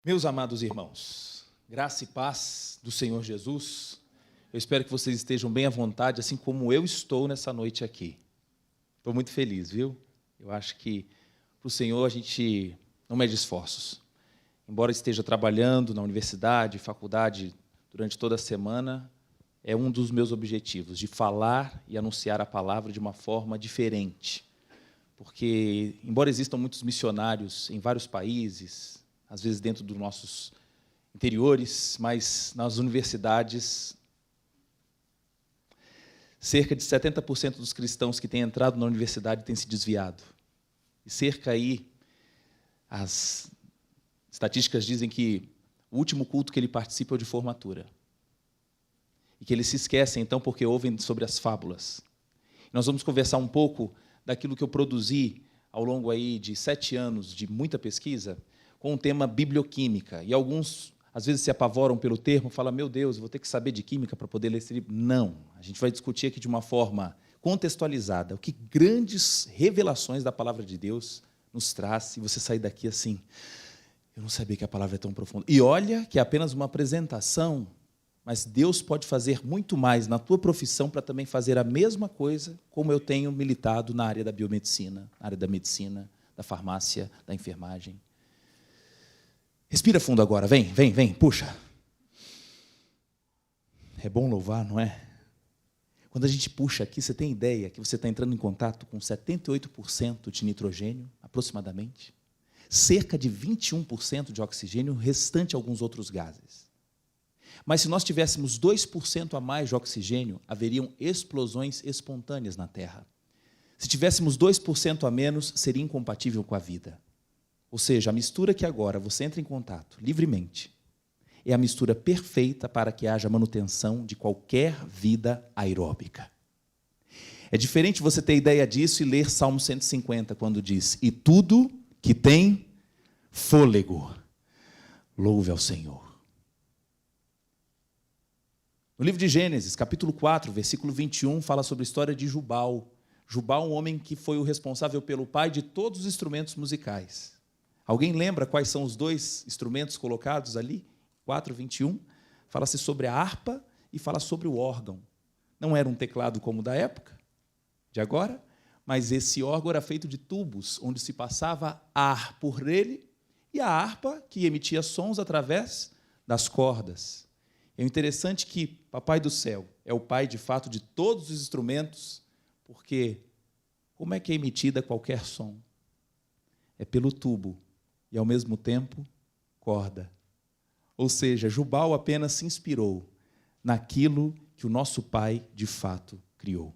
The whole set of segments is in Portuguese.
Meus amados irmãos, graça e paz do Senhor Jesus, eu espero que vocês estejam bem à vontade, assim como eu estou nessa noite aqui. Estou muito feliz, viu? Eu acho que para o Senhor a gente não mede esforços. Embora esteja trabalhando na universidade, faculdade, durante toda a semana, é um dos meus objetivos, de falar e anunciar a palavra de uma forma diferente. Porque, embora existam muitos missionários em vários países, às vezes dentro dos nossos interiores, mas nas universidades, cerca de 70% dos cristãos que têm entrado na universidade têm se desviado. E cerca aí, as estatísticas dizem que o último culto que ele participa é o de formatura. E que eles se esquecem, então, porque ouvem sobre as fábulas. Nós vamos conversar um pouco daquilo que eu produzi ao longo aí de 7 anos de muita pesquisa, com o tema biblioquímica. E alguns, às vezes, se apavoram pelo termo, falam, meu Deus, eu vou ter que saber de química para poder ler esse livro. Não, a gente vai discutir aqui de uma forma contextualizada, o que grandes revelações da palavra de Deus nos traz, e você sair daqui assim, eu não sabia que a palavra é tão profunda. E olha que é apenas uma apresentação, mas Deus pode fazer muito mais na tua profissão para também fazer a mesma coisa, como eu tenho militado na área da biomedicina, na área da medicina, da farmácia, da enfermagem. Respira fundo agora, vem, puxa. É bom louvar, não é? Quando a gente puxa aqui, você tem ideia que você está entrando em contato com 78% de nitrogênio, aproximadamente, cerca de 21% de oxigênio, o restante alguns outros gases. Mas se nós tivéssemos 2% a mais de oxigênio, haveriam explosões espontâneas na Terra. Se tivéssemos 2% a menos, seria incompatível com a vida. Ou seja, a mistura que agora você entra em contato livremente é a mistura perfeita para que haja manutenção de qualquer vida aeróbica. É diferente você ter ideia disso e ler Salmo 150, quando diz, e tudo que tem fôlego, louve ao Senhor. No livro de Gênesis, capítulo 4, versículo 21, fala sobre a história de Jubal. Jubal, um homem que foi o responsável pelo pai de todos os instrumentos musicais. Alguém lembra quais são os 2 instrumentos colocados ali? 4:21, fala-se sobre a harpa e fala sobre o órgão. Não era um teclado como o da época, de agora, mas esse órgão era feito de tubos, onde se passava ar por ele, e a harpa que emitia sons através das cordas. É interessante que Papai do Céu é o pai, de fato, de todos os instrumentos, porque como é que é emitida qualquer som? É pelo tubo. E, ao mesmo tempo, corda. Ou seja, Jubal apenas se inspirou naquilo que o nosso Pai, de fato, criou.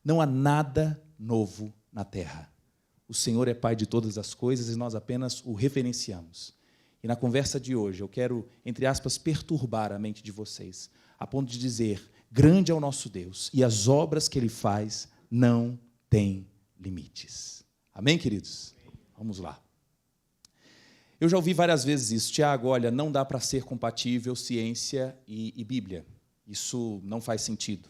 Não há nada novo na terra. O Senhor é Pai de todas as coisas e nós apenas o referenciamos. E na conversa de hoje, eu quero, entre aspas, perturbar a mente de vocês, a ponto de dizer, grande é o nosso Deus, e as obras que Ele faz não têm limites. Amém, queridos? Vamos lá. Eu já ouvi várias vezes isso. Tiago, olha, não dá para ser compatível ciência e Bíblia. Isso não faz sentido.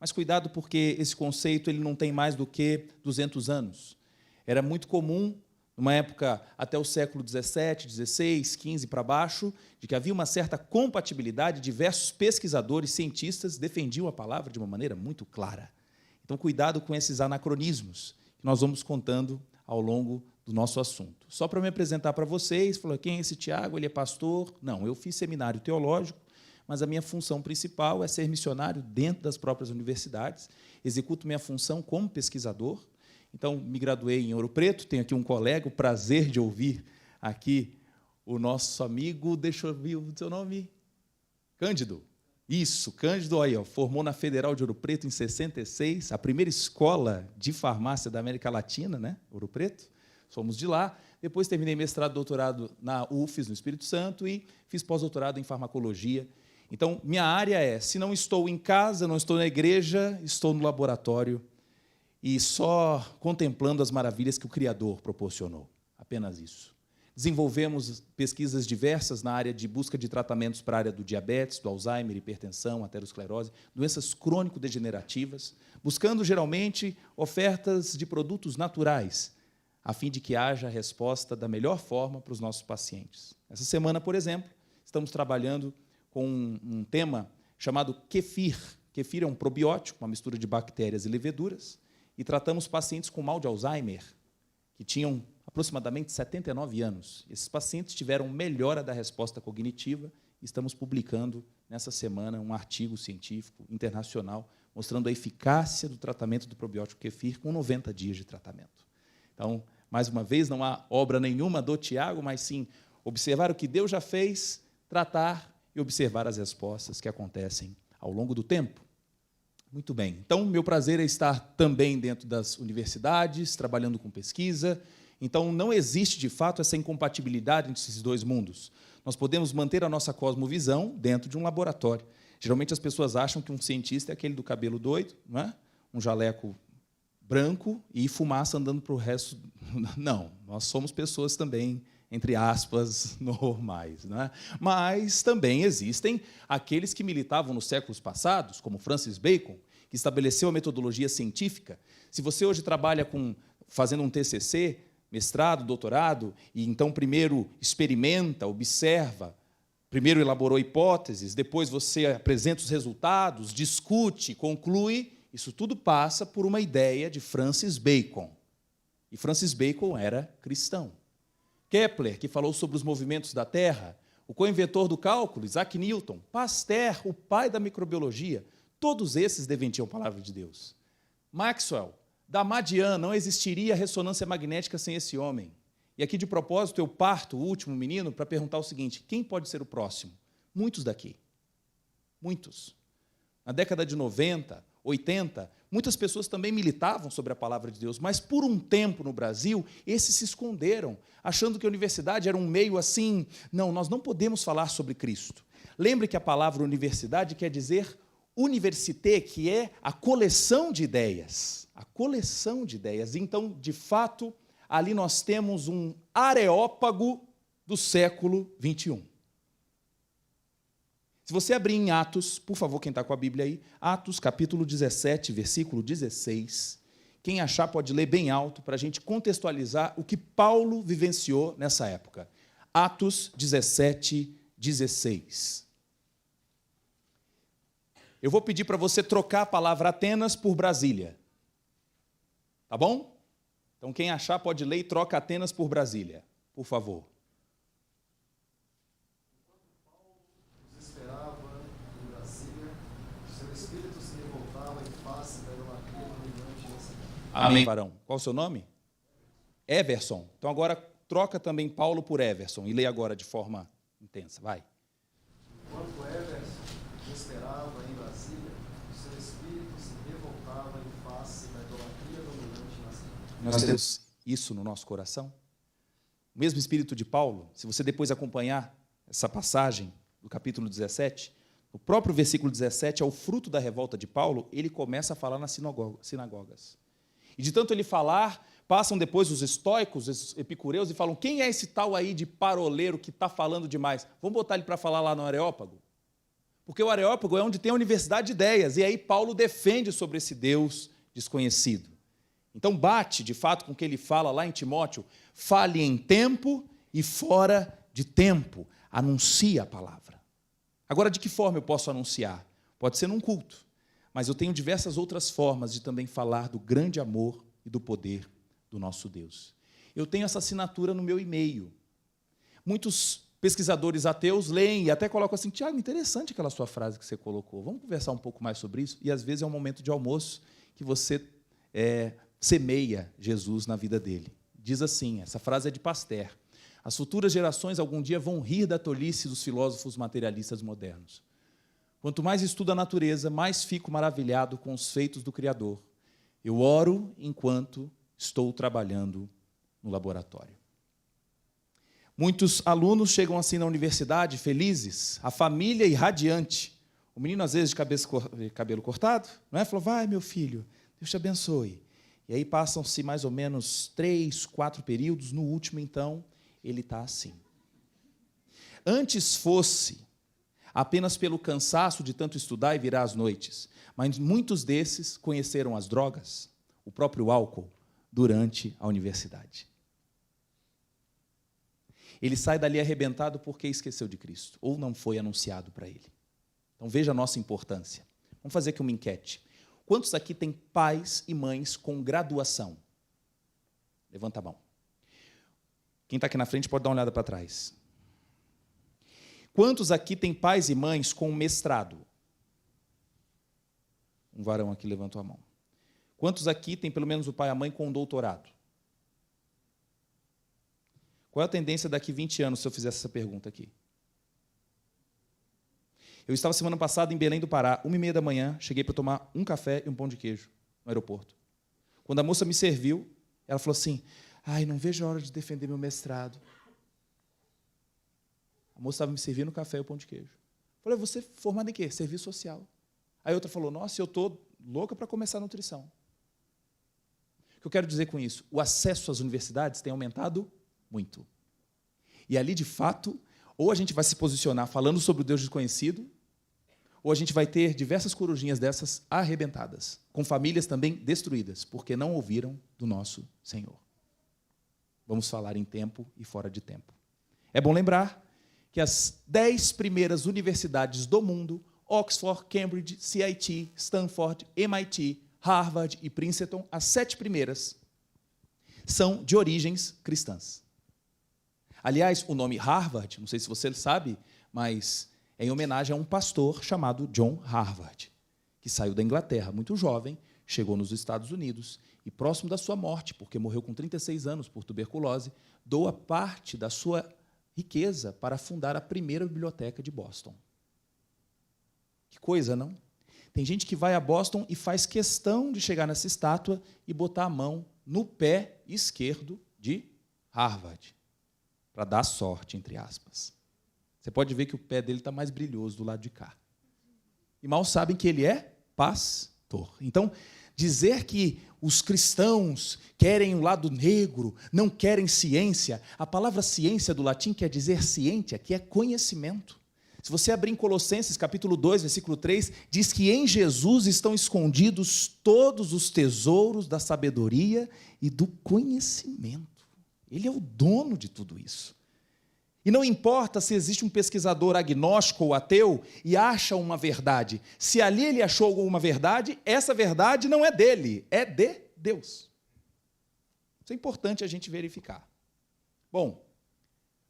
Mas cuidado, porque esse conceito ele não tem mais do que 200 anos. Era muito comum, numa época até o século 17, 16, 15 para baixo, de que havia uma certa compatibilidade, diversos pesquisadores, cientistas defendiam a palavra de uma maneira muito clara. Então, cuidado com esses anacronismos, que nós vamos contando ao longo do nosso assunto. Só para me apresentar para vocês, falou, quem é esse Tiago? Ele é pastor? Não, eu fiz seminário teológico, mas a minha função principal é ser missionário dentro das próprias universidades, executo minha função como pesquisador, então me graduei em Ouro Preto, tenho aqui um colega, o prazer de ouvir aqui o nosso amigo, deixa eu ver o seu nome, Cândido. Isso, Cândido, aí, ó, formou na Federal de Ouro Preto em 66, a primeira escola de farmácia da América Latina, né? Ouro Preto. Somos de lá. Depois terminei mestrado e doutorado na UFES, no Espírito Santo, e fiz pós-doutorado em farmacologia. Então, minha área é, se não estou em casa, não estou na igreja, estou no laboratório e só contemplando as maravilhas que o Criador proporcionou. Apenas isso. Desenvolvemos pesquisas diversas na área de busca de tratamentos para a área do diabetes, do Alzheimer, hipertensão, aterosclerose, doenças crônico-degenerativas, buscando, geralmente, ofertas de produtos naturais, a fim de que haja a resposta da melhor forma para os nossos pacientes. Essa semana, por exemplo, estamos trabalhando com um tema chamado kefir. Kefir é um probiótico, uma mistura de bactérias e leveduras, e tratamos pacientes com mal de Alzheimer, que tinham aproximadamente 79 anos. Esses pacientes tiveram melhora da resposta cognitiva. Estamos publicando, nessa semana, um artigo científico internacional mostrando a eficácia do tratamento do probiótico kefir com 90 dias de tratamento. Então, mais uma vez, não há obra nenhuma do Tiago, mas sim observar o que Deus já fez, tratar e observar as respostas que acontecem ao longo do tempo. Muito bem. Então, meu prazer é estar também dentro das universidades, trabalhando com pesquisa. Então, não existe, de fato, essa incompatibilidade entre esses dois mundos. Nós podemos manter a nossa cosmovisão dentro de um laboratório. Geralmente, as pessoas acham que um cientista é aquele do cabelo doido, não é? Um jaleco branco e fumaça andando para o resto. Não, nós somos pessoas também, entre aspas, normais. Não é? Mas também existem aqueles que militavam nos séculos passados, como Francis Bacon, que estabeleceu a metodologia científica. Se você hoje trabalha fazendo um TCC, mestrado, doutorado, e então primeiro experimenta, observa, primeiro elaborou hipóteses, depois você apresenta os resultados, discute, conclui, isso tudo passa por uma ideia de Francis Bacon. E Francis Bacon era cristão. Kepler, que falou sobre os movimentos da Terra, o co-inventor do cálculo, Isaac Newton, Pasteur, o pai da microbiologia, todos esses defendiam a palavra de Deus. Maxwell, Damadian, não existiria ressonância magnética sem esse homem. E aqui, de propósito, eu parto o último menino para perguntar o seguinte: quem pode ser o próximo? Muitos daqui. Muitos. Na década de 90, 80, muitas pessoas também militavam sobre a palavra de Deus, mas por um tempo no Brasil, esses se esconderam, achando que a universidade era um meio assim. Não, nós não podemos falar sobre Cristo. Lembre que a palavra universidade quer dizer université, que é a coleção de ideias. A coleção de ideias. Então, de fato, ali nós temos um areópago do século 21. Se você abrir em Atos, por favor, quem está com a Bíblia aí, Atos, capítulo 17, versículo 16. Quem achar pode ler bem alto para a gente contextualizar o que Paulo vivenciou nessa época. Atos 17, 16. Eu vou pedir para você trocar a palavra Atenas por Brasília. Tá bom? Então, quem achar pode ler e troca Atenas por Brasília, por favor. Amém. Varão. Qual o seu nome? Everson. Então agora troca também Paulo por Everson e leia agora de forma intensa. Vai. Enquanto Everson esperava em Brasília, o seu espírito se revoltava em face da idolatria dominante na cidade. Nós temos isso no nosso coração? O mesmo espírito de Paulo, se você depois acompanhar essa passagem do capítulo 17, o próprio versículo 17 é o fruto da revolta de Paulo, ele começa a falar nas sinagogas. E de tanto ele falar, passam depois os estoicos, os epicureus, e falam: quem é esse tal aí de paroleiro que está falando demais? Vamos botar ele para falar lá no Areópago? Porque o Areópago é onde tem a universidade de ideias, e aí Paulo defende sobre esse Deus desconhecido. Então bate, de fato, com o que ele fala lá em Timóteo: fale em tempo e fora de tempo, anuncie a palavra. Agora, de que forma eu posso anunciar? Pode ser num culto. Mas eu tenho diversas outras formas de também falar do grande amor e do poder do nosso Deus. Eu tenho essa assinatura no meu e-mail. Muitos pesquisadores ateus leem e até colocam assim: Tiago, interessante aquela sua frase que você colocou. Vamos conversar um pouco mais sobre isso? E às vezes é um momento de almoço que você semeia Jesus na vida dele. Diz assim, essa frase é de Pasteur: as futuras gerações algum dia vão rir da tolice dos filósofos materialistas modernos. Quanto mais estudo a natureza, mais fico maravilhado com os feitos do Criador. Eu oro enquanto estou trabalhando no laboratório. Muitos alunos chegam assim na universidade, felizes, a família irradiante. O menino, às vezes, de cabelo cortado, não é? Falou: vai, meu filho, Deus te abençoe. E aí passam-se mais ou menos 3, 4 períodos. No último, então, ele está assim. Antes fosse apenas pelo cansaço de tanto estudar e virar às noites. Mas muitos desses conheceram as drogas, o próprio álcool, durante a universidade. ele sai dali arrebentado porque esqueceu de Cristo, ou não foi anunciado para ele. Então veja a nossa importância. Vamos fazer aqui uma enquete. Quantos aqui têm pais e mães com graduação? Levanta a mão. Quem está aqui na frente pode dar uma olhada para trás. Quantos aqui têm pais e mães com mestrado? Um varão aqui levantou a mão. Quantos aqui têm pelo menos o pai e a mãe com doutorado? Qual é a tendência daqui 20 anos se eu fizesse essa pergunta aqui? Eu estava semana passada em Belém do Pará, 1h30 da manhã, cheguei para tomar um café e um pão de queijo no aeroporto. Quando a moça me serviu, ela falou assim, não vejo a hora de defender meu mestrado. A moça estava me servindo o café e o pão de queijo. Eu falei, você é formado em quê? Serviço social. Aí outra falou, nossa, eu estou louca para começar a nutrição. O que eu quero dizer com isso? O acesso às universidades tem aumentado muito. E ali, de fato, ou a gente vai se posicionar falando sobre o Deus desconhecido, ou a gente vai ter diversas corujinhas dessas arrebentadas, com famílias também destruídas, porque não ouviram do nosso Senhor. Vamos falar em tempo e fora de tempo. É bom lembrar que as 10 primeiras universidades do mundo, Oxford, Cambridge, CIT, Stanford, MIT, Harvard e Princeton, as 7 primeiras, são de origens cristãs. Aliás, o nome Harvard, não sei se você sabe, mas é em homenagem a um pastor chamado John Harvard, que saiu da Inglaterra muito jovem, chegou nos Estados Unidos e, próximo da sua morte, porque morreu com 36 anos por tuberculose, doa parte da sua riqueza para fundar a primeira biblioteca de Boston. Que coisa, não? Tem gente que vai a Boston e faz questão de chegar nessa estátua e botar a mão no pé esquerdo de Harvard, para dar sorte, entre aspas. Você pode ver que o pé dele está mais brilhoso do lado de cá. E mal sabem que ele é pastor. Então, dizer que os cristãos querem o lado negro, não querem ciência, a palavra ciência do latim quer dizer scientia, que é conhecimento. Se você abrir em Colossenses, capítulo 2, versículo 3, diz que em Jesus estão escondidos todos os tesouros da sabedoria e do conhecimento. Ele é o dono de tudo isso. E não importa se existe um pesquisador agnóstico ou ateu e acha uma verdade. Se ali ele achou alguma verdade, essa verdade não é dele, é de Deus. Isso é importante a gente verificar. Bom,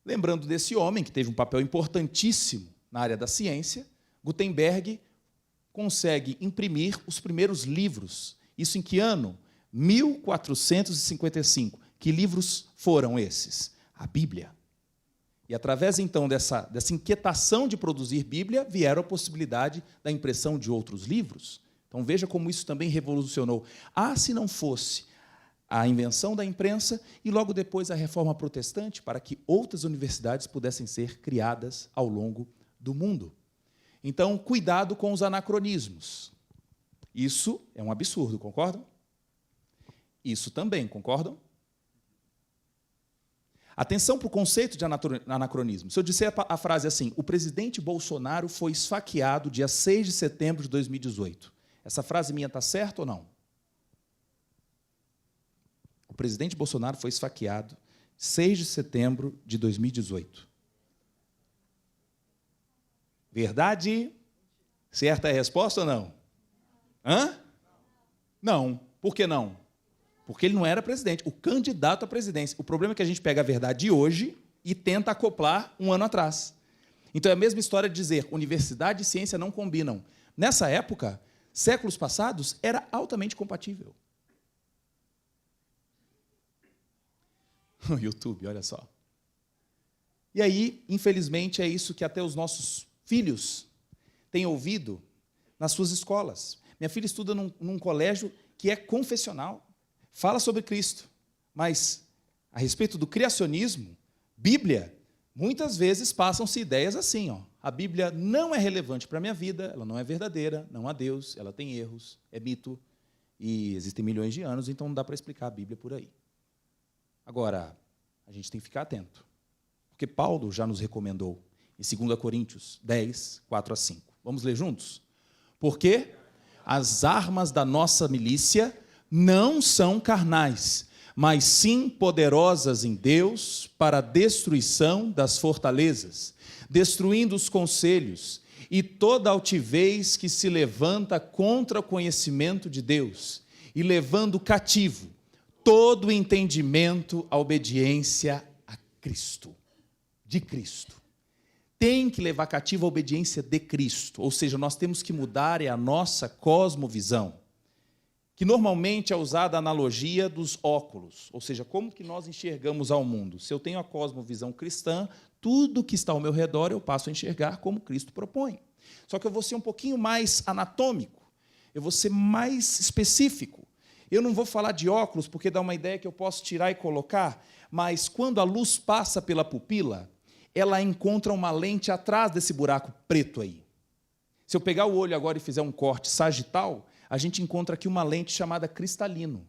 lembrando desse homem que teve um papel importantíssimo na área da ciência, Gutenberg consegue imprimir os primeiros livros. Isso em que ano? 1455. Que livros foram esses? A Bíblia. E através, então, dessa inquietação de produzir Bíblia, vieram a possibilidade da impressão de outros livros. Então, veja como isso também revolucionou. Se não fosse a invenção da imprensa e, logo depois, a reforma protestante, para que outras universidades pudessem ser criadas ao longo do mundo. Então, cuidado com os anacronismos. Isso é um absurdo, concordam? Isso também, concordam? Atenção para o conceito de anacronismo. Se eu disser a frase assim, o presidente Bolsonaro foi esfaqueado dia 6 de setembro de 2018, essa frase minha está certa ou não? O presidente Bolsonaro foi esfaqueado 6 de setembro de 2018. Verdade? Certa é a resposta ou não? Não. Por que não? Porque ele não era presidente, o candidato à presidência. O problema é que a gente pega a verdade de hoje e tenta acoplar um ano atrás. Então é a mesma história de dizer universidade e ciência não combinam. Nessa época, séculos passados, era altamente compatível. O YouTube, olha só. E aí, infelizmente, é isso que até os nossos filhos têm ouvido nas suas escolas. Minha filha estuda num colégio que é confessional. Fala sobre Cristo, mas a respeito do criacionismo, Bíblia, muitas vezes passam-se ideias assim, a Bíblia não é relevante para a minha vida, ela não é verdadeira, não há Deus, ela tem erros, é mito, e existem milhões de anos, então não dá para explicar a Bíblia por aí. Agora, a gente tem que ficar atento, porque Paulo já nos recomendou, em 2 Coríntios 10, 4 a 5. Vamos ler juntos? Porque as armas da nossa milícia não são carnais, mas sim poderosas em Deus para a destruição das fortalezas, destruindo os conselhos e toda altivez que se levanta contra o conhecimento de Deus, e levando cativo todo o entendimento à obediência a Cristo, de Cristo. Tem que levar cativo a obediência de Cristo, ou seja, nós temos que mudar a nossa cosmovisão, que normalmente é usada a analogia dos óculos, ou seja, como que nós enxergamos ao mundo. Se eu tenho a cosmovisão cristã, tudo que está ao meu redor eu passo a enxergar como Cristo propõe. Só que eu vou ser um pouquinho mais anatômico, eu vou ser mais específico. Eu não vou falar de óculos, porque dá uma ideia que eu posso tirar e colocar, mas quando a luz passa pela pupila, ela encontra uma lente atrás desse buraco preto aí. Se eu pegar o olho agora e fizer um corte sagital, a gente encontra aqui uma lente chamada cristalino.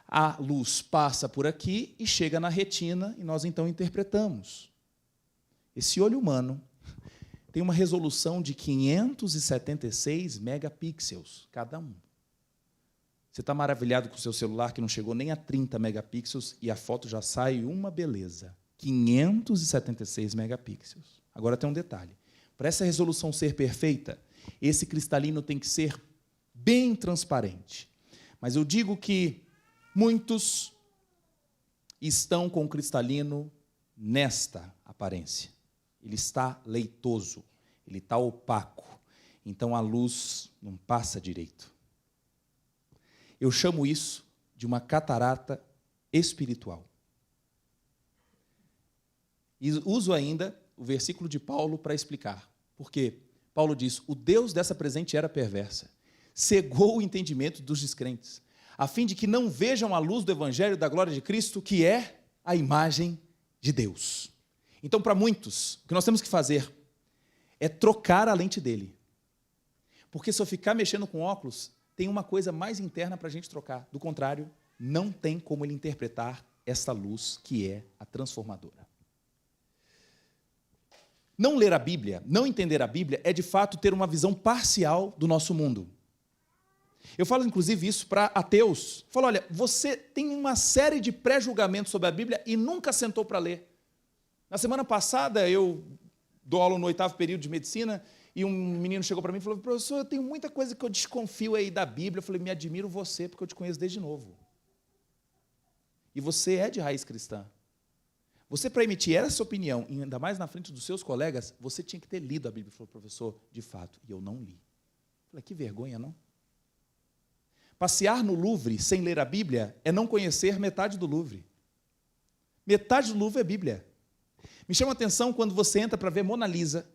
A luz passa por aqui e chega na retina, e nós então interpretamos. Esse olho humano tem uma resolução de 576 megapixels, cada um. Você está maravilhado com o seu celular, que não chegou nem a 30 megapixels, e a foto já sai uma beleza. 576 megapixels. Agora tem um detalhe. Para essa resolução ser perfeita, esse cristalino tem que ser bem transparente. Mas eu digo que muitos estão com o cristalino nesta aparência. Ele está leitoso, ele está opaco, então a luz não passa direito. Eu chamo isso de uma catarata espiritual. E uso ainda o versículo de Paulo para explicar. Porque Paulo diz, o Deus dessa presente era perversa, cegou o entendimento dos descrentes, a fim de que não vejam a luz do evangelho da glória de Cristo, que é a imagem de Deus. Então, para muitos, o que nós temos que fazer é trocar a lente dele. Porque se eu ficar mexendo com óculos, tem uma coisa mais interna para a gente trocar. Do contrário, não tem como ele interpretar essa luz que é a transformadora. Não ler a Bíblia, não entender a Bíblia, é de fato ter uma visão parcial do nosso mundo. Eu falo, inclusive, isso para ateus. Eu falo, olha, você tem uma série de pré-julgamentos sobre a Bíblia e nunca sentou para ler. Na semana passada, eu dou aula no 8º período de medicina, e um menino chegou para mim e falou, professor, eu tenho muita coisa que eu desconfio aí da Bíblia. Eu falei, me admiro você, porque eu te conheço desde novo. E você é de raiz cristã. Você, para emitir essa opinião, ainda mais na frente dos seus colegas, você tinha que ter lido a Bíblia. Ele falou, professor, de fato, e eu não li. Eu falei, que vergonha, não? Passear no Louvre sem ler a Bíblia é não conhecer metade do Louvre. Metade do Louvre é Bíblia. Me chama a atenção quando você entra para ver Mona Lisa,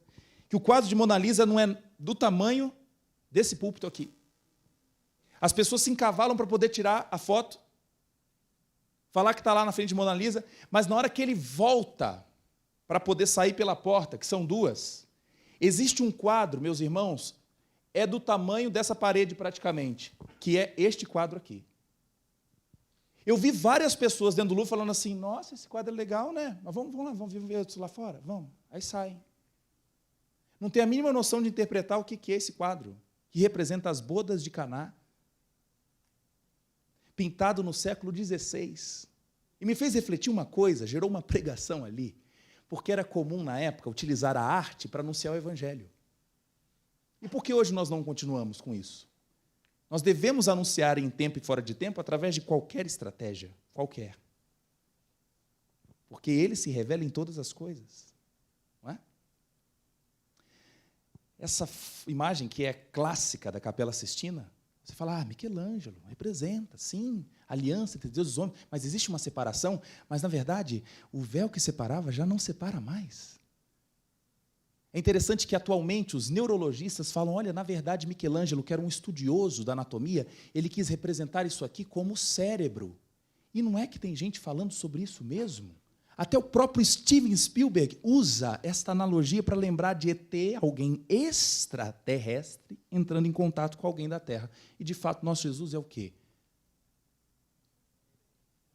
que o quadro de Mona Lisa não é do tamanho desse púlpito aqui. As pessoas se encavalam para poder tirar a foto, falar que está lá na frente de Mona Lisa, mas na hora que ele volta para poder sair pela porta, que são duas, existe um quadro, meus irmãos, é do tamanho dessa parede praticamente, que é este quadro aqui. Eu vi várias pessoas dentro do Louvre falando assim, nossa, esse quadro é legal, né? Mas vamos lá, vamos ver isso lá fora? Vamos. Aí saem. Não tem a mínima noção de interpretar o que é esse quadro, que representa as bodas de Caná, pintado no século XVI. E me fez refletir uma coisa, gerou uma pregação ali, porque era comum na época utilizar a arte para anunciar o evangelho. E por que hoje nós não continuamos com isso? Nós devemos anunciar em tempo e fora de tempo através de qualquer estratégia, qualquer. Porque ele se revela em todas as coisas. Não é? Essa imagem que é clássica da Capela Sistina, você fala, Michelangelo, representa, sim, a aliança entre Deus e os homens, mas existe uma separação, mas, na verdade, o véu que separava já não separa mais. É interessante que, atualmente, os neurologistas falam, olha, na verdade, Michelangelo, que era um estudioso da anatomia, ele quis representar isso aqui como cérebro. E não é que tem gente falando sobre isso mesmo? Até o próprio Steven Spielberg usa esta analogia para lembrar de ET, alguém extraterrestre, entrando em contato com alguém da Terra. E, de fato, nosso Jesus é o quê?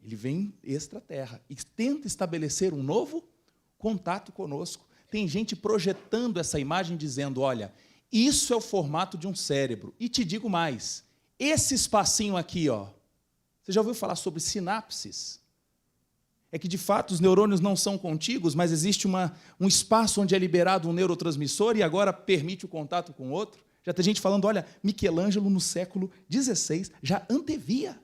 Ele vem extraterra e tenta estabelecer um novo contato conosco. Tem gente projetando essa imagem dizendo, olha, isso é o formato de um cérebro. E te digo mais, esse espacinho aqui, ó, você já ouviu falar sobre sinapses? é que, de fato, os neurônios não são contíguos, mas existe um espaço onde é liberado um neurotransmissor e agora permite o contato com o outro. Já tem gente falando, olha, Michelangelo, no século XVI, já antevia,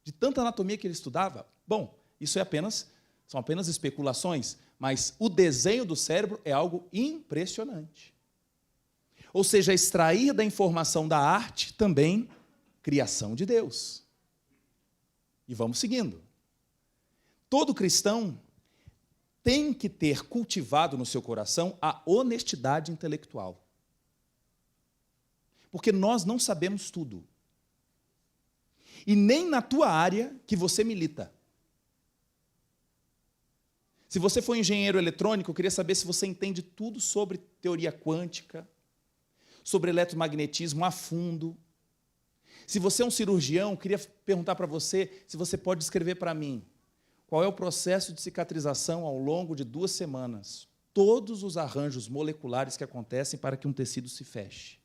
de tanta anatomia que ele estudava. Bom, isso são apenas especulações, mas o desenho do cérebro é algo impressionante. Ou seja, extrair da informação da arte também criação de Deus. E vamos seguindo. Todo cristão tem que ter cultivado no seu coração a honestidade intelectual. Porque nós não sabemos tudo. E nem na tua área que você milita. Se você for engenheiro eletrônico, eu queria saber se você entende tudo sobre teoria quântica, sobre eletromagnetismo a fundo. Se você é um cirurgião, eu queria perguntar para você se você pode descrever para mim qual é o processo de cicatrização ao longo de 2 semanas, todos os arranjos moleculares que acontecem para que um tecido se feche.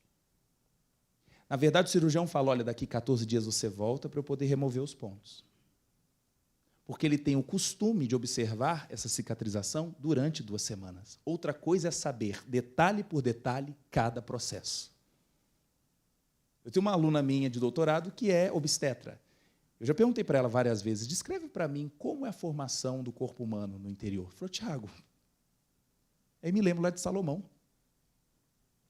Na verdade, o cirurgião fala, olha, daqui 14 dias você volta para eu poder remover os pontos. Porque ele tem o costume de observar essa cicatrização durante 2 semanas. Outra coisa é saber, detalhe por detalhe, cada processo. Eu tenho uma aluna minha de doutorado que é obstetra. Eu já perguntei para ela várias vezes, descreve para mim como é a formação do corpo humano no interior. Falou, Tiago, aí me lembro lá de Salomão.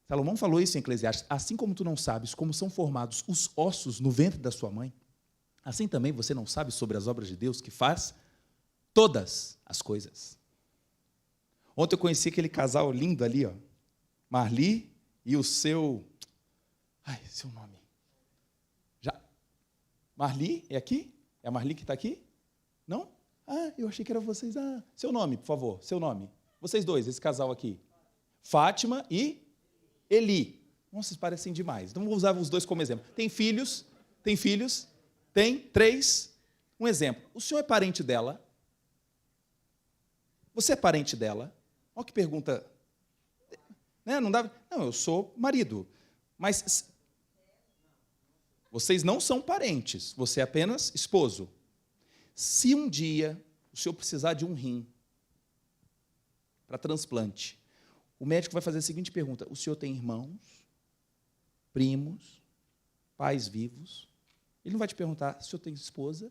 Salomão falou isso em Eclesiastes, assim como tu não sabes como são formados os ossos no ventre da sua mãe, assim também você não sabe sobre as obras de Deus que faz todas as coisas. Ontem eu conheci aquele casal lindo ali, ó, Marli e o seu... Ai, seu nome. Marli, é aqui? É a Marli que está aqui? Não? Ah, eu achei que era vocês. Ah, seu nome, por favor, seu nome. Vocês dois, esse casal aqui. Fátima e Eli. Nossa, vocês parecem demais. Então, vou usar os dois como exemplo. Tem filhos? Tem filhos? Tem 3. Um exemplo. O senhor é parente dela? Você é parente dela? Olha que pergunta. Né? Não, eu sou marido. Mas vocês não são parentes, você é apenas esposo. Se um dia o senhor precisar de um rim para transplante, o médico vai fazer a seguinte pergunta, o senhor tem irmãos, primos, pais vivos? Ele não vai te perguntar se o senhor tem esposa?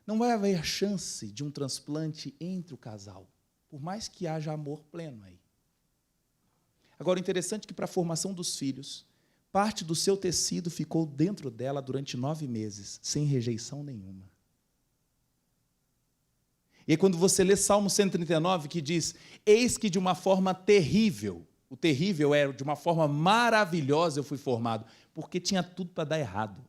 Não vai haver chance de um transplante entre o casal, por mais que haja amor pleno aí. Agora, o interessante é que para a formação dos filhos, parte do seu tecido ficou dentro dela durante 9 meses, sem rejeição nenhuma. E aí, quando você lê Salmo 139, que diz, eis que de uma forma terrível, o terrível é de uma forma maravilhosa eu fui formado, porque tinha tudo para dar errado.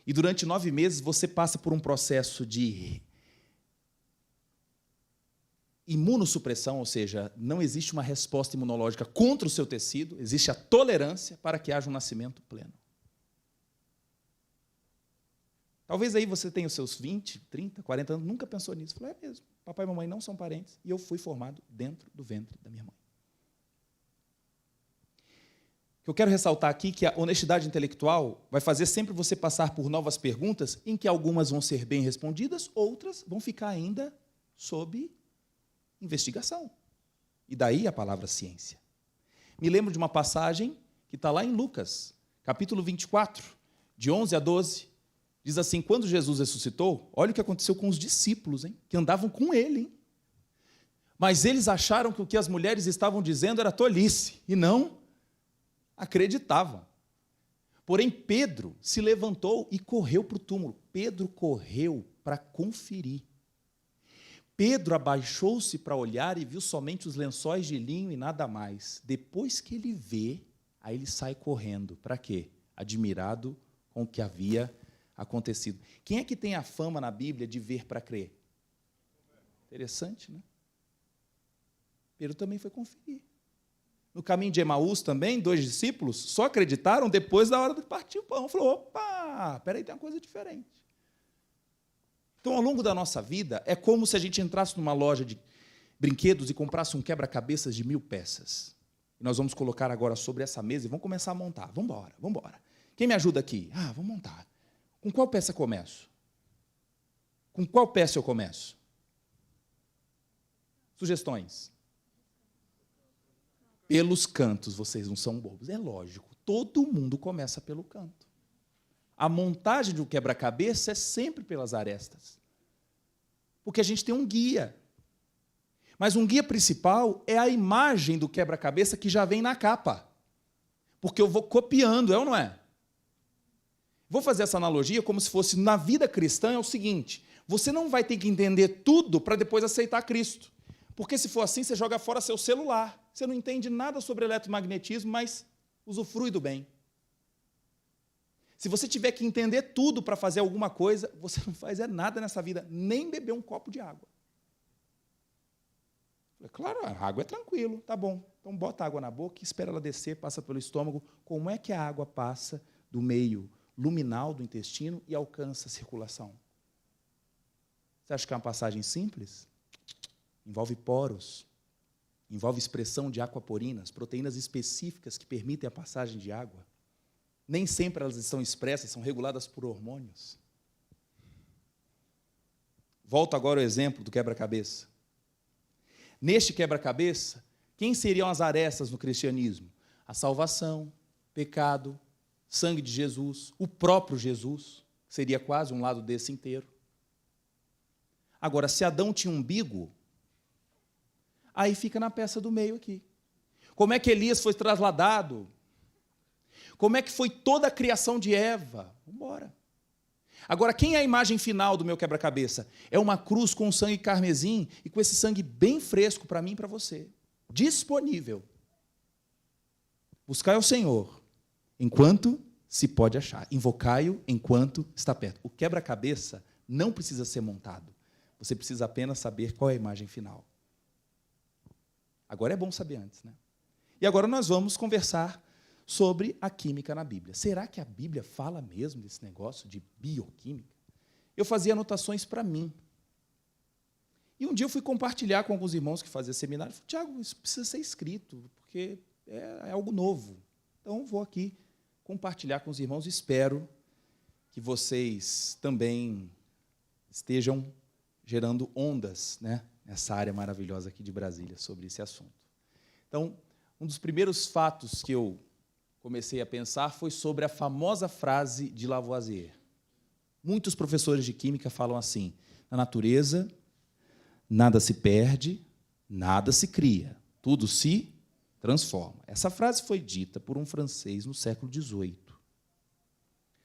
E durante 9 meses você passa por um processo de imunossupressão, ou seja, não existe uma resposta imunológica contra o seu tecido, existe a tolerância para que haja um nascimento pleno. Talvez aí você tenha os seus 20, 30, 40 anos, nunca pensou nisso. Falou, é mesmo, papai e mamãe não são parentes, e eu fui formado dentro do ventre da minha mãe. Eu quero ressaltar aqui que a honestidade intelectual vai fazer sempre você passar por novas perguntas, em que algumas vão ser bem respondidas, outras vão ficar ainda sob investigação. E daí a palavra ciência. Me lembro de uma passagem que está lá em Lucas, capítulo 24, de 11 a 12. Diz assim, quando Jesus ressuscitou, olha o que aconteceu com os discípulos, hein, que andavam com ele. Hein? Mas eles acharam que o que as mulheres estavam dizendo era tolice, e não acreditavam. Porém, Pedro se levantou e correu para o túmulo. Pedro correu para conferir. Pedro abaixou-se para olhar e viu somente os lençóis de linho e nada mais. Depois que ele vê, aí ele sai correndo. Para quê? Admirado com o que havia acontecido. Quem é que tem a fama na Bíblia de ver para crer? Interessante, né? Pedro também foi conferir. No caminho de Emaús também, 2 discípulos só acreditaram depois da hora de partir o pão. Falou, opa, peraí, tem uma coisa diferente. Então, ao longo da nossa vida, é como se a gente entrasse numa loja de brinquedos e comprasse um quebra-cabeças de 1000 peças. E nós vamos colocar agora sobre essa mesa e vamos começar a montar. Vamos embora, vamos embora. Quem me ajuda aqui? Ah, vamos montar. Com qual peça começo? Com qual peça eu começo? Sugestões. Pelos cantos, vocês não são bobos. É lógico, todo mundo começa pelo canto. A montagem de um quebra-cabeça é sempre pelas arestas. Porque a gente tem um guia. Mas um guia principal é a imagem do quebra-cabeça que já vem na capa. Porque eu vou copiando, é ou não é? Vou fazer essa analogia como se fosse na vida cristã é o seguinte: você não vai ter que entender tudo para depois aceitar Cristo. Porque se for assim, você joga fora seu celular. Você não entende nada sobre eletromagnetismo, mas usufrui do bem. Se você tiver que entender tudo para fazer alguma coisa, você não faz nada nessa vida, nem beber um copo de água. Claro, a água é tranquilo, tá bom. Então bota a água na boca, espera ela descer, passa pelo estômago. Como é que a água passa do meio luminal do intestino e alcança a circulação? Você acha que é uma passagem simples? Envolve poros, envolve expressão de aquaporinas, proteínas específicas que permitem a passagem de água. Nem sempre elas estão expressas, são reguladas por hormônios. Volto agora ao exemplo do quebra-cabeça. Neste quebra-cabeça, quem seriam as arestas no cristianismo? A salvação, pecado, sangue de Jesus, o próprio Jesus, seria quase um lado desse inteiro. Agora, se Adão tinha um umbigo, aí fica na peça do meio aqui. Como é que Elias foi trasladado? Como é que foi toda a criação de Eva? Vamos embora. Agora, quem é a imagem final do meu quebra-cabeça? É uma cruz com sangue carmesim e com esse sangue bem fresco para mim e para você. Disponível. Buscai ao Senhor enquanto se pode achar. Invocai-o enquanto está perto. O quebra-cabeça não precisa ser montado. Você precisa apenas saber qual é a imagem final. Agora é bom saber antes, né? E agora nós vamos conversar sobre a química na Bíblia. Será que a Bíblia fala mesmo desse negócio de bioquímica? Eu fazia anotações para mim. E um dia eu fui compartilhar com alguns irmãos que faziam seminário. Eu falei, Tiago, isso precisa ser escrito, porque é algo novo. Então, vou aqui compartilhar com os irmãos e espero que vocês também estejam gerando ondas, né, nessa área maravilhosa aqui de Brasília sobre esse assunto. Então, um dos primeiros fatos que eu comecei a pensar foi sobre a famosa frase de Lavoisier. Muitos professores de química falam assim: na natureza, nada se perde, nada se cria, tudo se transforma. Essa frase foi dita por um francês no século XVIII.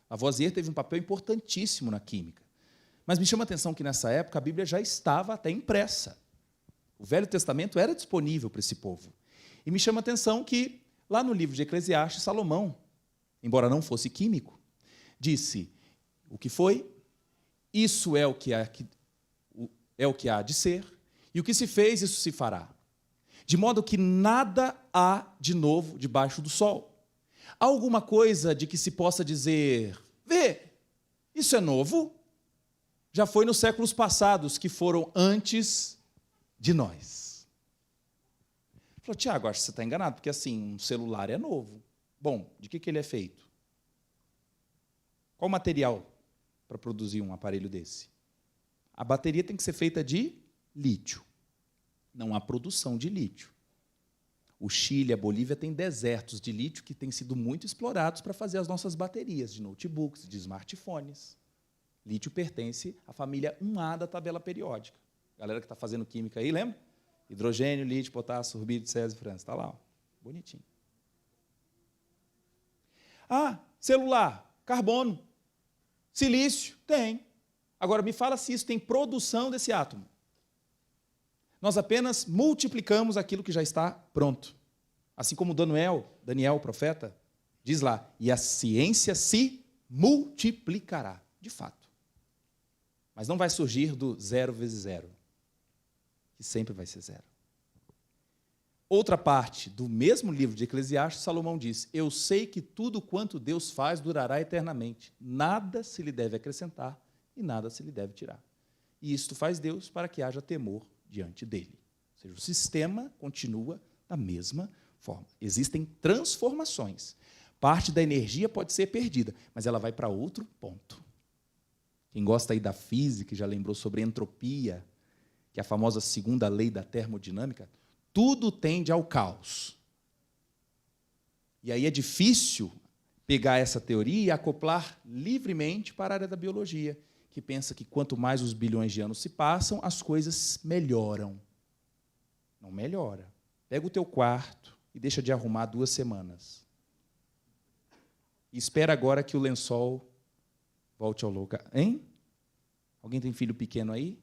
Lavoisier teve um papel importantíssimo na química. Mas me chama a atenção que, nessa época, a Bíblia já estava até impressa. O Velho Testamento era disponível para esse povo. E me chama a atenção que, lá no livro de Eclesiastes, Salomão, embora não fosse químico, disse: o que foi, isso é o que há de ser, e o que se fez, isso se fará. De modo que nada há de novo debaixo do sol. Há alguma coisa de que se possa dizer: vê, isso é novo? Já foi nos séculos passados, que foram antes de nós. Falou, Tiago, acho que você está enganado, porque assim, um celular é novo. Bom, de que ele é feito? Qual o material para produzir um aparelho desse? A bateria tem que ser feita de lítio. Não há produção de lítio. O Chile, a Bolívia têm desertos de lítio que têm sido muito explorados para fazer as nossas baterias de notebooks, de smartphones. Lítio pertence à família 1A da tabela periódica. A galera que está fazendo química aí, lembra? Hidrogênio, lítio, potássio, rubídio, césio, frança. Está lá, ó. Bonitinho. Ah, celular, carbono, silício, tem. Agora, me fala se isso tem produção desse átomo. Nós apenas multiplicamos aquilo que já está pronto. Assim como Daniel, o profeta, diz lá, e a ciência se multiplicará, de fato. Mas não vai surgir do 0 vezes 0, que sempre vai ser 0. Outra parte do mesmo livro de Eclesiastes, Salomão diz: eu sei que tudo quanto Deus faz durará eternamente. Nada se lhe deve acrescentar e nada se lhe deve tirar. E isto faz Deus para que haja temor diante dele. Ou seja, o sistema continua da mesma forma. Existem transformações. Parte da energia pode ser perdida, mas ela vai para outro ponto. Quem gosta aí da física, já lembrou sobre entropia, que é a famosa segunda lei da termodinâmica, tudo tende ao caos. E aí é difícil pegar essa teoria e acoplar livremente para a área da biologia, que pensa que quanto mais os bilhões de anos se passam, as coisas melhoram. Não melhora. Pega o teu quarto e deixa de arrumar 2 semanas. E espera agora que o lençol volte ao lugar. Hein? Alguém tem filho pequeno aí?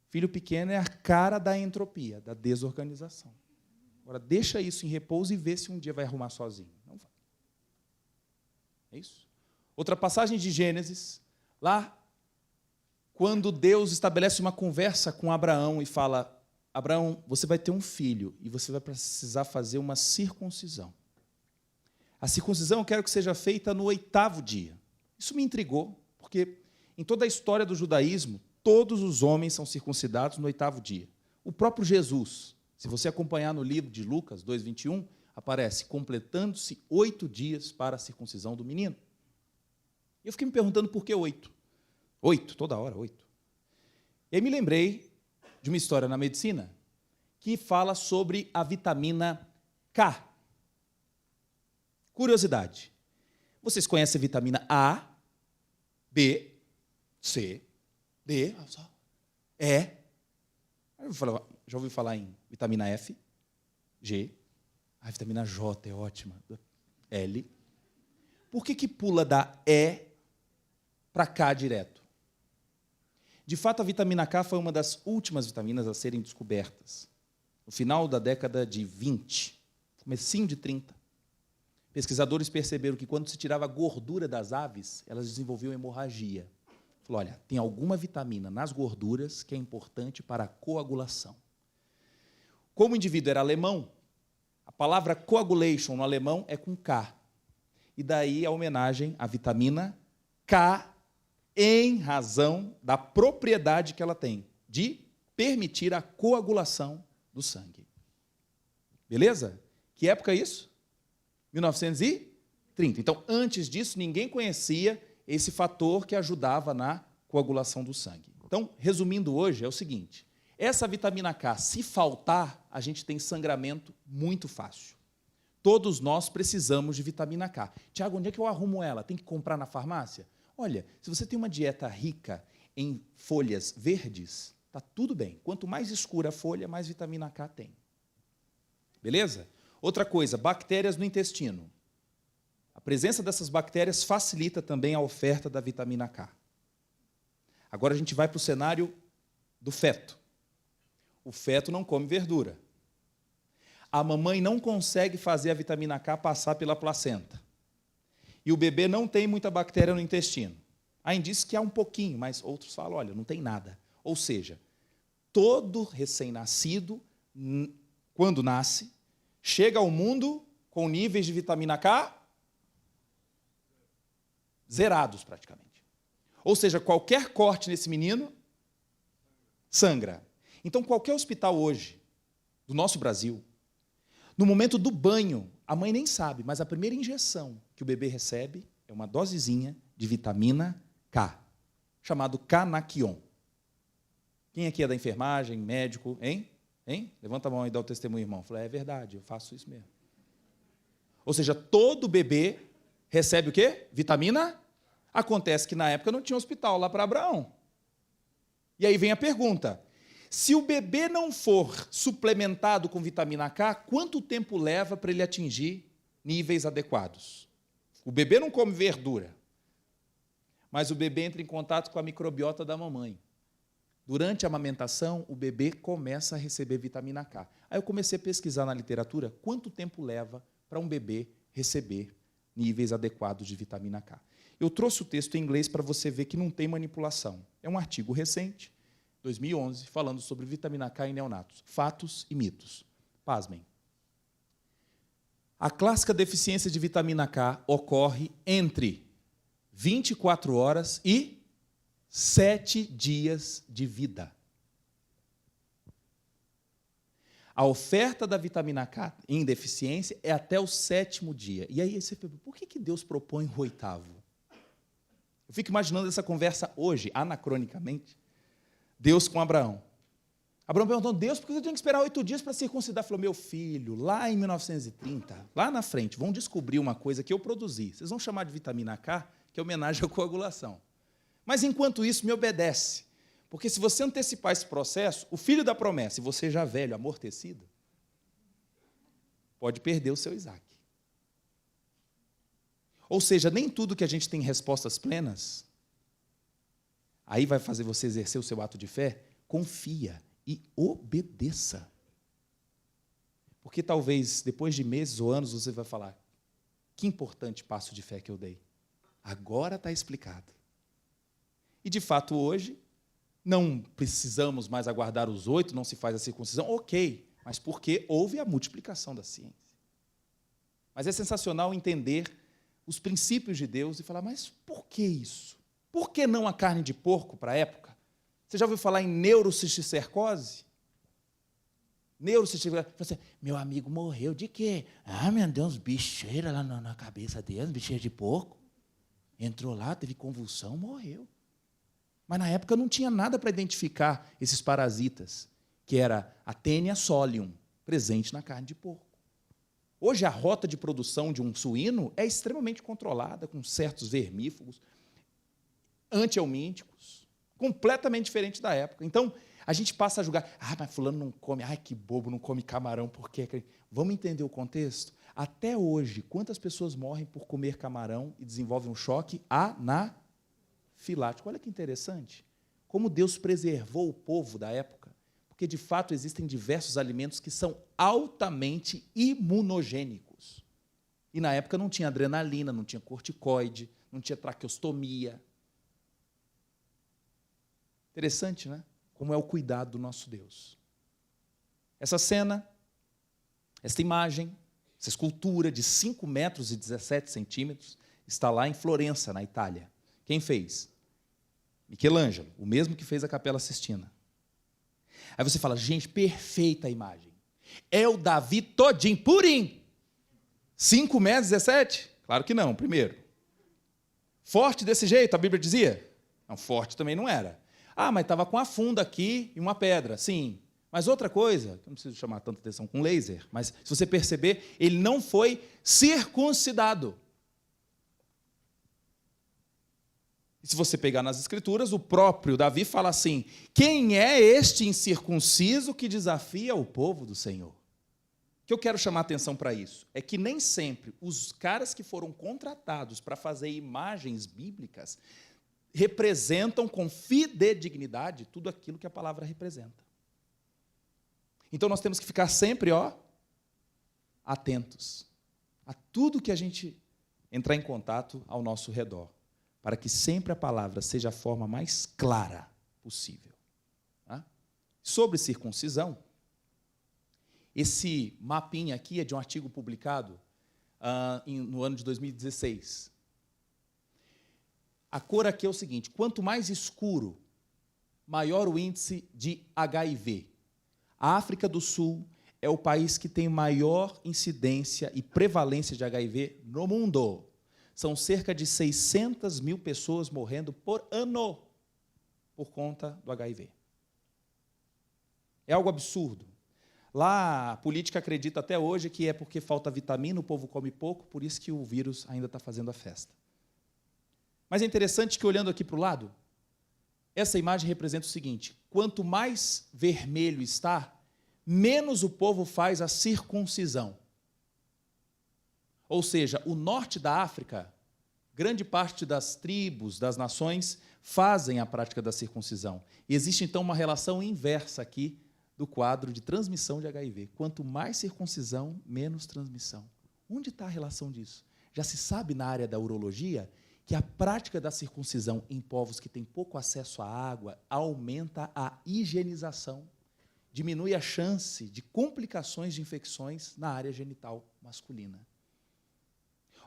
Filho pequeno é a cara da entropia, da desorganização. Agora, deixa isso em repouso e vê se um dia vai arrumar sozinho. Não vai. É isso. Outra passagem de Gênesis, lá, quando Deus estabelece uma conversa com Abraão e fala: Abraão, você vai ter um filho e você vai precisar fazer uma circuncisão. A circuncisão eu quero que seja feita no 8º dia. Isso me intrigou, porque em toda a história do judaísmo, todos os homens são circuncidados no 8º dia. O próprio Jesus, se você acompanhar no livro de Lucas 2:21, aparece completando-se 8 dias para a circuncisão do menino. E eu fiquei me perguntando por que 8? 8, toda hora, 8. E aí me lembrei de uma história na medicina que fala sobre a vitamina K. Curiosidade. Vocês conhecem a vitamina A, B, C, D, E. Já ouviu falar em vitamina F, G? A vitamina J é ótima. L. Por que pula da E para K direto? De fato, a vitamina K foi uma das últimas vitaminas a serem descobertas. No final da década de 20, comecinho de 30, pesquisadores perceberam que quando se tirava a gordura das aves, elas desenvolviam hemorragia. Falou, olha, tem alguma vitamina nas gorduras que é importante para a coagulação. Como o indivíduo era alemão, a palavra coagulation no alemão é com K. E daí a homenagem à vitamina K, em razão da propriedade que ela tem de permitir a coagulação do sangue. Beleza? Que época é isso? 1930. Então, antes disso, ninguém conhecia esse fator que ajudava na coagulação do sangue. Então, resumindo hoje, é o seguinte: essa vitamina K, se faltar, a gente tem sangramento muito fácil. Todos nós precisamos de vitamina K. Tiago, onde é que eu arrumo ela? Tem que comprar na farmácia? Olha, se você tem uma dieta rica em folhas verdes, está tudo bem. Quanto mais escura a folha, mais vitamina K tem. Beleza? Outra coisa, bactérias no intestino. A presença dessas bactérias facilita também a oferta da vitamina K. Agora a gente vai para o cenário do feto. O feto não come verdura. A mamãe não consegue fazer a vitamina K passar pela placenta. E o bebê não tem muita bactéria no intestino. Há indícios que há um pouquinho, mas outros falam, olha, não tem nada. Ou seja, todo recém-nascido, quando nasce, chega ao mundo com níveis de vitamina K zerados praticamente. Ou seja, qualquer corte nesse menino sangra. Então, qualquer hospital hoje, do nosso Brasil, no momento do banho, a mãe nem sabe, mas a primeira injeção que o bebê recebe é uma dosezinha de vitamina K, chamado Canaquion. Quem aqui é da enfermagem, médico, hein? Hein? Levanta a mão e dá o testemunho, irmão. Fala, é verdade, eu faço isso mesmo. Ou seja, todo bebê recebe o quê? Vitamina? Acontece que na época não tinha hospital lá para Abraão. E aí vem a pergunta: se o bebê não for suplementado com vitamina K, quanto tempo leva para ele atingir níveis adequados? O bebê não come verdura, mas o bebê entra em contato com a microbiota da mamãe. Durante a amamentação, o bebê começa a receber vitamina K. Aí eu comecei a pesquisar na literatura quanto tempo leva para um bebê receber níveis adequados de vitamina K. Eu trouxe o texto em inglês para você ver que não tem manipulação. É um artigo recente, 2011, falando sobre vitamina K em neonatos. Fatos e mitos. Pasmem. A clássica deficiência de vitamina K ocorre entre 24 horas e 7 dias de vida. A oferta da vitamina K em deficiência é até o 7º dia. E aí você pergunta, por que Deus propõe o 8º? Eu Eu fico imaginando essa conversa hoje, anacronicamente, Deus com Abraão. Abraão perguntou, Deus, por que eu tenho que esperar 8 dias para circuncidar? Falou, meu filho, lá em 1930, lá na frente, vão descobrir uma coisa que eu produzi. Vocês vão chamar de vitamina K, que é homenagem à coagulação. Mas, enquanto isso, me obedece. Porque se você antecipar esse processo, o filho da promessa, e você já velho, amortecido, pode perder o seu Isaac. Ou seja, nem tudo que a gente tem respostas plenas, aí vai fazer você exercer o seu ato de fé, confia e obedeça. Porque talvez, depois de meses ou anos, você vai falar, que importante passo de fé que eu dei. Agora está explicado. E, de fato, hoje, não precisamos mais aguardar os 8, não se faz a circuncisão, ok, mas porque houve a multiplicação da ciência. Mas é sensacional entender os princípios de Deus e falar, mas por que isso? Por que não a carne de porco para a época? Você já ouviu falar em neurocisticercose? Neurocisticercose. Meu amigo morreu de quê? Ah, meu Deus, bicheira lá na cabeça dele, bicheira de porco. Entrou lá, teve convulsão, morreu. Mas na época não tinha nada para identificar esses parasitas, que era a Taenia solium, presente na carne de porco. Hoje, a rota de produção de um suíno é extremamente controlada, com certos vermífugos, antihelmínticos, completamente diferente da época. Então, a gente passa a julgar, mas fulano não come, que bobo, não come camarão, por quê? Vamos entender o contexto? Até hoje, quantas pessoas morrem por comer camarão e desenvolvem um choque anafilático? Olha que interessante, como Deus preservou o povo da época, porque, de fato, existem diversos alimentos que são altamente imunogênicos. E, na época, não tinha adrenalina, não tinha corticoide, não tinha traqueostomia. Interessante, né? Como é o cuidado do nosso Deus. Essa cena, esta imagem, essa escultura de 5 metros e 17 centímetros, está lá em Florença, na Itália. Quem fez? Michelangelo, o mesmo que fez a Capela Sistina. Aí você fala, gente, perfeita a imagem. É o Davi todinho, purinho. 5 metros e 17? Claro que não, primeiro. Forte desse jeito, a Bíblia dizia? Não, forte também não era. Mas estava com a funda aqui e uma pedra, sim. Mas outra coisa, que eu não preciso chamar tanta atenção com laser, mas se você perceber, ele não foi circuncidado. E se você pegar nas Escrituras, o próprio Davi fala assim, quem é este incircunciso que desafia o povo do Senhor? O que eu quero chamar a atenção para isso é que nem sempre os caras que foram contratados para fazer imagens bíblicas representam com fidedignidade tudo aquilo que a palavra representa. Então, nós temos que ficar sempre, atentos a tudo que a gente entrar em contato ao nosso redor, para que sempre a palavra seja a forma mais clara possível. Tá? Sobre circuncisão, esse mapinha aqui é de um artigo publicado no ano de 2016. A cor aqui é o seguinte, quanto mais escuro, maior o índice de HIV. A África do Sul é o país que tem maior incidência e prevalência de HIV no mundo. São cerca de 600 mil pessoas morrendo por ano por conta do HIV. É algo absurdo. Lá, a política acredita até hoje que é porque falta vitamina, o povo come pouco, por isso que o vírus ainda está fazendo a festa. Mas é interessante que, olhando aqui para o lado, essa imagem representa o seguinte, quanto mais vermelho está, menos o povo faz a circuncisão. Ou seja, o norte da África, grande parte das tribos, das nações, fazem a prática da circuncisão. E existe, então, uma relação inversa aqui do quadro de transmissão de HIV. Quanto mais circuncisão, menos transmissão. Onde está a relação disso? Já se sabe na área da urologia que a prática da circuncisão em povos que têm pouco acesso à água aumenta a higienização, diminui a chance de complicações de infecções na área genital masculina.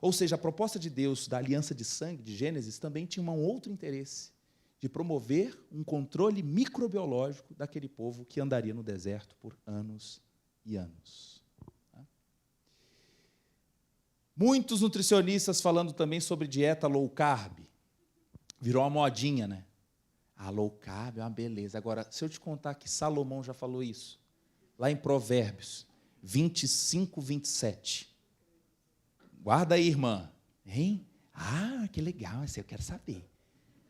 Ou seja, a proposta de Deus da aliança de sangue, de Gênesis, também tinha um outro interesse, de promover um controle microbiológico daquele povo que andaria no deserto por anos e anos. Muitos nutricionistas falando também sobre dieta low carb. Virou uma modinha, né? A low carb é uma beleza. Agora, se eu te contar que Salomão já falou isso, lá em Provérbios 25, 27. Guarda aí, irmã. Hein? Ah, que legal, esse eu quero saber.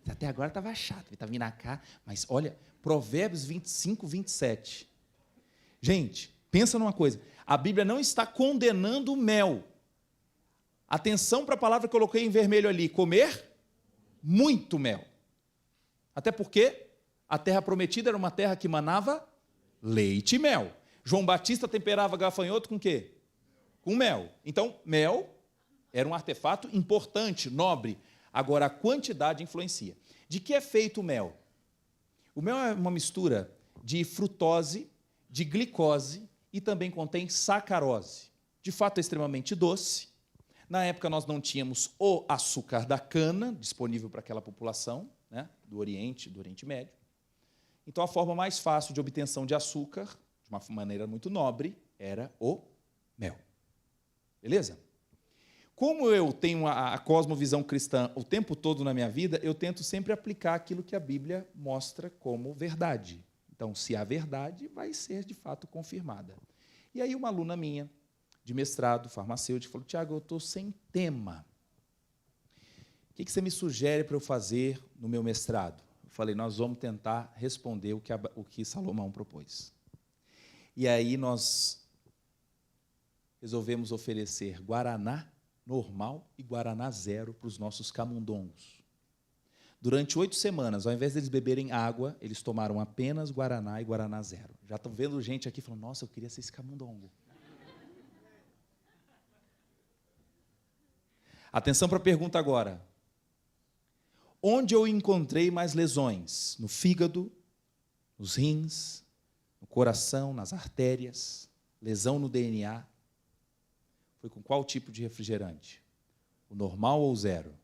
Até agora estava chato, estava vindo cá, mas olha, Provérbios 25, 27. Gente, pensa numa coisa, a Bíblia não está condenando o mel. Atenção para a palavra que eu coloquei em vermelho ali, comer muito mel. Até porque a terra prometida era uma terra que manava leite e mel. João Batista temperava gafanhoto com o quê? Com mel. Então, mel era um artefato importante, nobre. Agora, a quantidade influencia. De que é feito o mel? O mel é uma mistura de frutose, de glicose e também contém sacarose. De fato, é extremamente doce. Na época, nós não tínhamos o açúcar da cana disponível para aquela população, né, do Oriente Médio. Então, a forma mais fácil de obtenção de açúcar, de uma maneira muito nobre, era o mel. Beleza? Como eu tenho a cosmovisão cristã o tempo todo na minha vida, eu tento sempre aplicar aquilo que a Bíblia mostra como verdade. Então, se há verdade, vai ser de fato confirmada. E aí uma aluna minha, de mestrado, farmacêutico, falou: Tiago, eu estou sem tema. O que você me sugere para eu fazer no meu mestrado? Eu falei: nós vamos tentar responder o que Salomão propôs. E aí nós resolvemos oferecer Guaraná normal e Guaraná zero para os nossos camundongos. Durante 8 semanas, ao invés deles beberem água, eles tomaram apenas Guaraná e Guaraná zero. Já estão vendo gente aqui falando: nossa, eu queria ser esse camundongo. Atenção para a pergunta agora. Onde eu encontrei mais lesões? No fígado, nos rins, no coração, nas artérias, lesão no DNA. Foi com qual tipo de refrigerante? O normal ou o zero?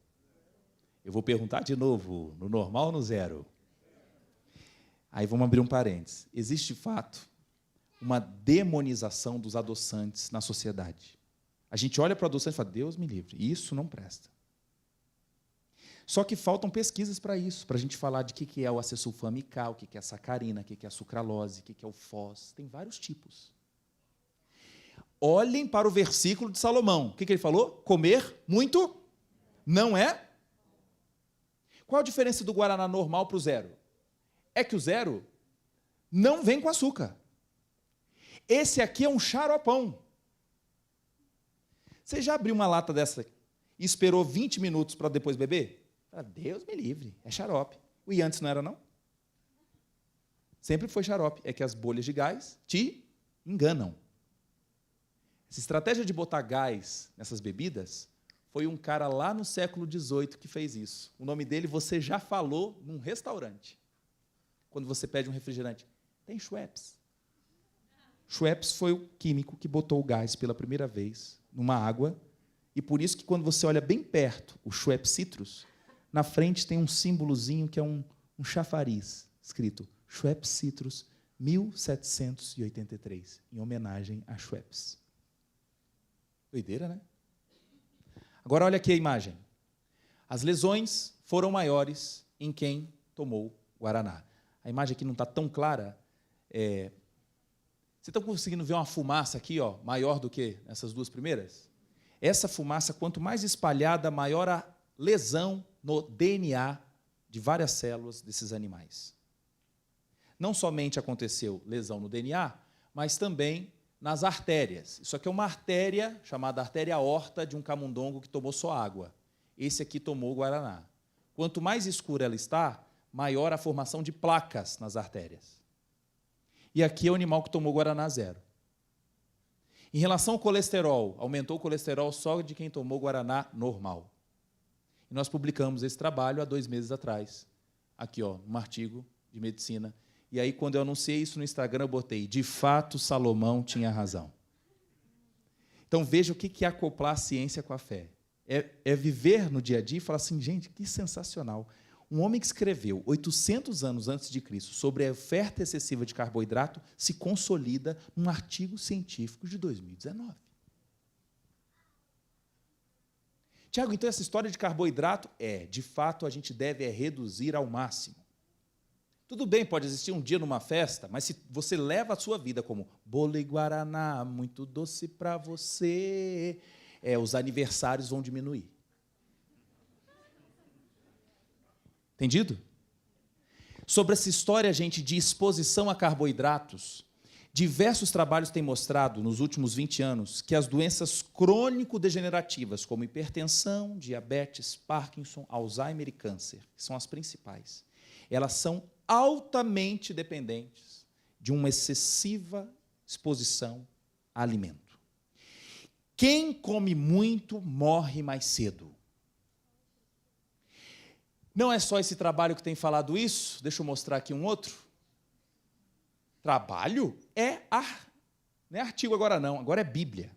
Eu vou perguntar de novo, no normal ou no zero? Aí vamos abrir um parênteses. Existe, de fato, uma demonização dos adoçantes na sociedade. A gente olha para o adoçante e fala: Deus me livre, isso não presta. Só que faltam pesquisas para isso, para a gente falar de que é o acesulfame-K, o que é a sacarina, o que é a sucralose, o que é o FOS. Tem vários tipos. Olhem para o versículo de Salomão. O que ele falou? Comer muito não é? Qual a diferença do Guaraná normal para o zero? É que o zero não vem com açúcar. Esse aqui é um xaropão. Você já abriu uma lata dessa e esperou 20 minutos para depois beber? Deus me livre, é xarope. E antes não era, não? Sempre foi xarope. É que as bolhas de gás te enganam. Essa estratégia de botar gás nessas bebidas foi um cara lá no século XVIII que fez isso. O nome dele você já falou num restaurante. Quando você pede um refrigerante, tem Schweppes. Schweppes foi o químico que botou o gás pela primeira vez numa água, e por isso que quando você olha bem perto o Schweppes Citrus, na frente tem um símbolozinho que é um chafariz, escrito Schweppes Citrus 1783, em homenagem a Schweppes. Doideira, né? Agora olha aqui a imagem. As lesões foram maiores em quem tomou Guaraná. A imagem aqui não está tão clara. Vocês estão conseguindo ver uma fumaça aqui, ó, maior do que essas duas primeiras? Essa fumaça, quanto mais espalhada, maior a lesão no DNA de várias células desses animais. Não somente aconteceu lesão no DNA, mas também nas artérias. Isso aqui é uma artéria, chamada artéria aorta, de um camundongo que tomou só água. Esse aqui tomou Guaraná. Quanto mais escura ela está, maior a formação de placas nas artérias. E aqui é o animal que tomou Guaraná zero. Em relação ao colesterol, aumentou o colesterol só de quem tomou Guaraná normal. E nós publicamos esse trabalho há 2 meses atrás, aqui, ó, um artigo de medicina. E aí, quando eu anunciei isso no Instagram, eu botei: de fato, Salomão tinha razão. Então, veja o que é acoplar a ciência com a fé. É viver no dia a dia e falar assim: gente, que sensacional. Um homem que escreveu 800 anos antes de Cristo sobre a oferta excessiva de carboidrato se consolida num artigo científico de 2019. Tiago, então essa história de carboidrato de fato, a gente deve reduzir ao máximo. Tudo bem, pode existir um dia numa festa, mas se você leva a sua vida como bolo e guaraná, muito doce para você, os aniversários vão diminuir. Entendido? Sobre essa história, gente, de exposição a carboidratos, diversos trabalhos têm mostrado, nos últimos 20 anos, que as doenças crônico-degenerativas, como hipertensão, diabetes, Parkinson, Alzheimer e câncer, que são as principais, elas são altamente dependentes de uma excessiva exposição a alimento. Quem come muito morre mais cedo. Não é só esse trabalho que tem falado isso, deixa eu mostrar aqui um outro. Trabalho não é artigo agora não, agora é Bíblia.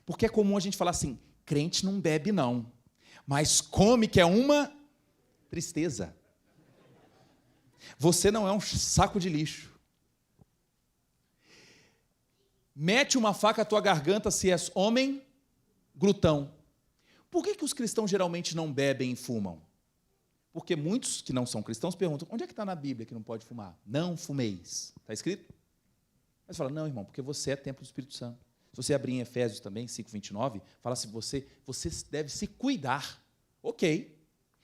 Porque é comum a gente falar assim, crente não bebe não, mas come que é uma tristeza. Você não é um saco de lixo. Mete uma faca à tua garganta se és homem, glutão. Por que os cristãos geralmente não bebem e fumam? Porque muitos que não são cristãos perguntam, onde é que está na Bíblia que não pode fumar? Não fumeis. Está escrito? Mas fala, não, irmão, porque você é templo do Espírito Santo. Se você abrir em Efésios também, 5:29, fala assim, você deve se cuidar. Ok.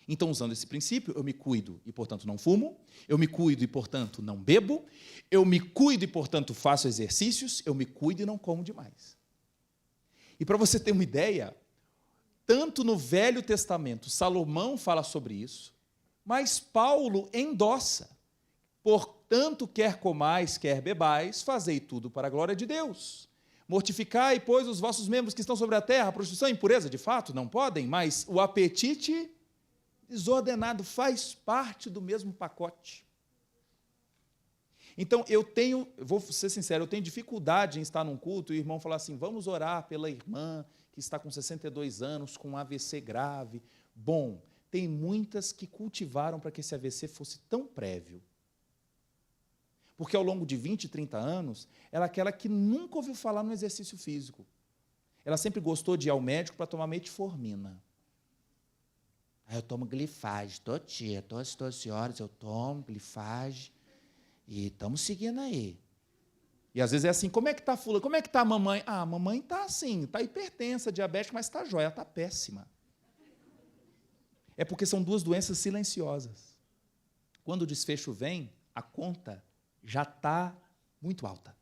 Então, usando esse princípio, eu me cuido e, portanto, não fumo. Eu me cuido e, portanto, não bebo. Eu me cuido e, portanto, faço exercícios. Eu me cuido e não como demais. E para você ter uma ideia, tanto no Velho Testamento, Salomão fala sobre isso, mas Paulo endossa. Portanto, quer comais, quer bebais, fazei tudo para a glória de Deus. Mortificai, pois, os vossos membros que estão sobre a terra, a prostituição e impureza, de fato, não podem, mas o apetite desordenado faz parte do mesmo pacote. Então, vou ser sincero, eu tenho dificuldade em estar num culto e o irmão falar assim, vamos orar pela irmã que está com 62 anos, com um AVC grave. Bom, tem muitas que cultivaram para que esse AVC fosse tão prévio. Porque ao longo de 20, 30 anos, ela é aquela que nunca ouviu falar no exercício físico. Ela sempre gostou de ir ao médico para tomar metformina. Aí eu tomo glifage, todo dia, todas as 12 horas eu tomo glifage e estamos seguindo aí. E às vezes é assim, como é que está a fulana? Como é que está a mamãe? Ah, a mamãe está assim, está hipertensa, diabética, mas está jóia, está péssima. É porque são duas doenças silenciosas. Quando o desfecho vem, a conta já está muito alta.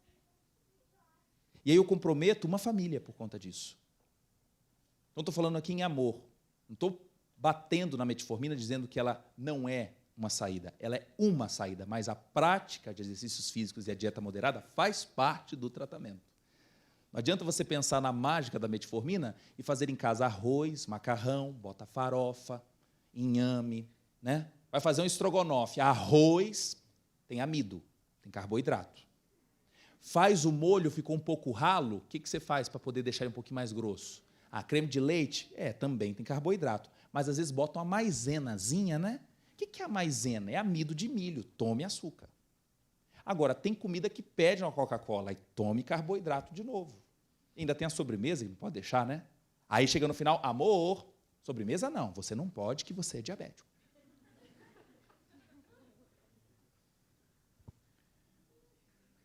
E aí eu comprometo uma família por conta disso. Então estou falando aqui em amor. Não estou batendo na metformina dizendo que ela não é uma saída. Ela é uma saída, mas a prática de exercícios físicos e a dieta moderada faz parte do tratamento. Não adianta você pensar na mágica da metformina e fazer em casa arroz, macarrão, bota farofa, inhame, né? Vai fazer um estrogonofe. Arroz tem amido, tem carboidrato. Faz o molho, ficou um pouco ralo, o que você faz para poder deixar ele um pouquinho mais grosso? Ah, creme de leite? Também tem carboidrato. Mas às vezes botam uma maizenazinha, né? O que é a maisena? É amido de milho, tome açúcar. Agora, tem comida que pede uma Coca-Cola e tome carboidrato de novo. E ainda tem a sobremesa, que não pode deixar, né? Aí chega no final, amor, sobremesa não, você não pode que você é diabético.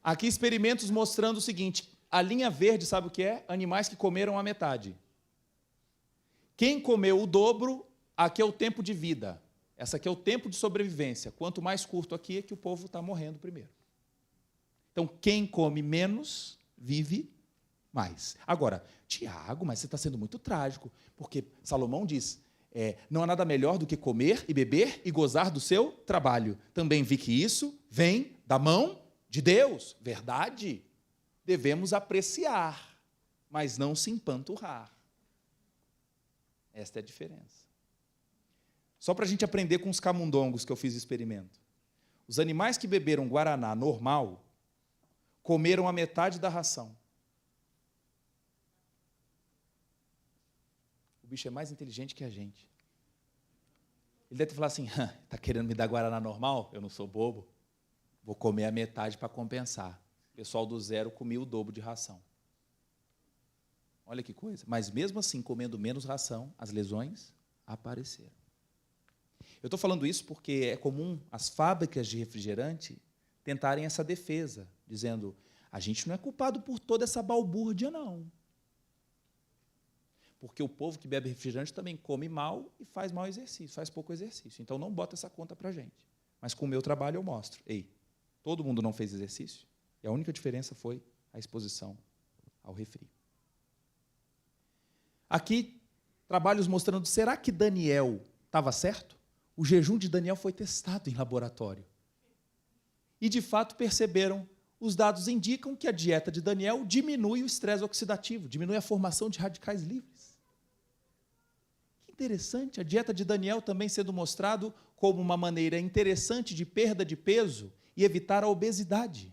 Aqui experimentos mostrando o seguinte, a linha verde, sabe o que é? Animais que comeram a metade. Quem comeu o dobro, aqui é o tempo de vida. Essa aqui é o tempo de sobrevivência. Quanto mais curto aqui, é que o povo está morrendo primeiro. Então, quem come menos, vive mais. Agora, Tiago, mas você está sendo muito trágico, porque Salomão diz, não há nada melhor do que comer e beber e gozar do seu trabalho. Também vi que isso vem da mão de Deus. Verdade? Devemos apreciar, mas não se empanturrar. Esta é a diferença. Só para a gente aprender com os camundongos que eu fiz experimento. Os animais que beberam guaraná normal comeram a metade da ração. O bicho é mais inteligente que a gente. Ele deve ter falado assim, está querendo me dar guaraná normal? Eu não sou bobo. Vou comer a metade para compensar. O pessoal do zero comia o dobro de ração. Olha que coisa. Mas mesmo assim, comendo menos ração, as lesões apareceram. Eu estou falando isso porque é comum as fábricas de refrigerante tentarem essa defesa, dizendo, a gente não é culpado por toda essa balbúrdia, não. Porque o povo que bebe refrigerante também come mal e faz mau exercício, faz pouco exercício. Então, não bota essa conta para a gente. Mas com o meu trabalho eu mostro. Ei, todo mundo não fez exercício e a única diferença foi a exposição ao refri. Aqui, trabalhos mostrando, será que Daniel estava certo? O jejum de Daniel foi testado em laboratório. E, de fato, perceberam, os dados indicam que a dieta de Daniel diminui o estresse oxidativo, diminui a formação de radicais livres. Que interessante, a dieta de Daniel também sendo mostrado como uma maneira interessante de perda de peso e evitar a obesidade.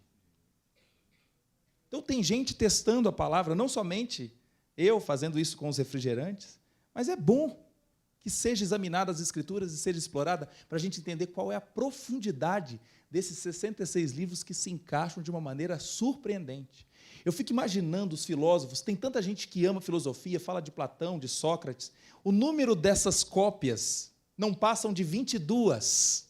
Então, tem gente testando a palavra, não somente eu fazendo isso com os refrigerantes, mas é bom que seja examinada as Escrituras e seja explorada para a gente entender qual é a profundidade desses 66 livros que se encaixam de uma maneira surpreendente. Eu fico imaginando os filósofos, tem tanta gente que ama filosofia, fala de Platão, de Sócrates, o número dessas cópias não passam de 22.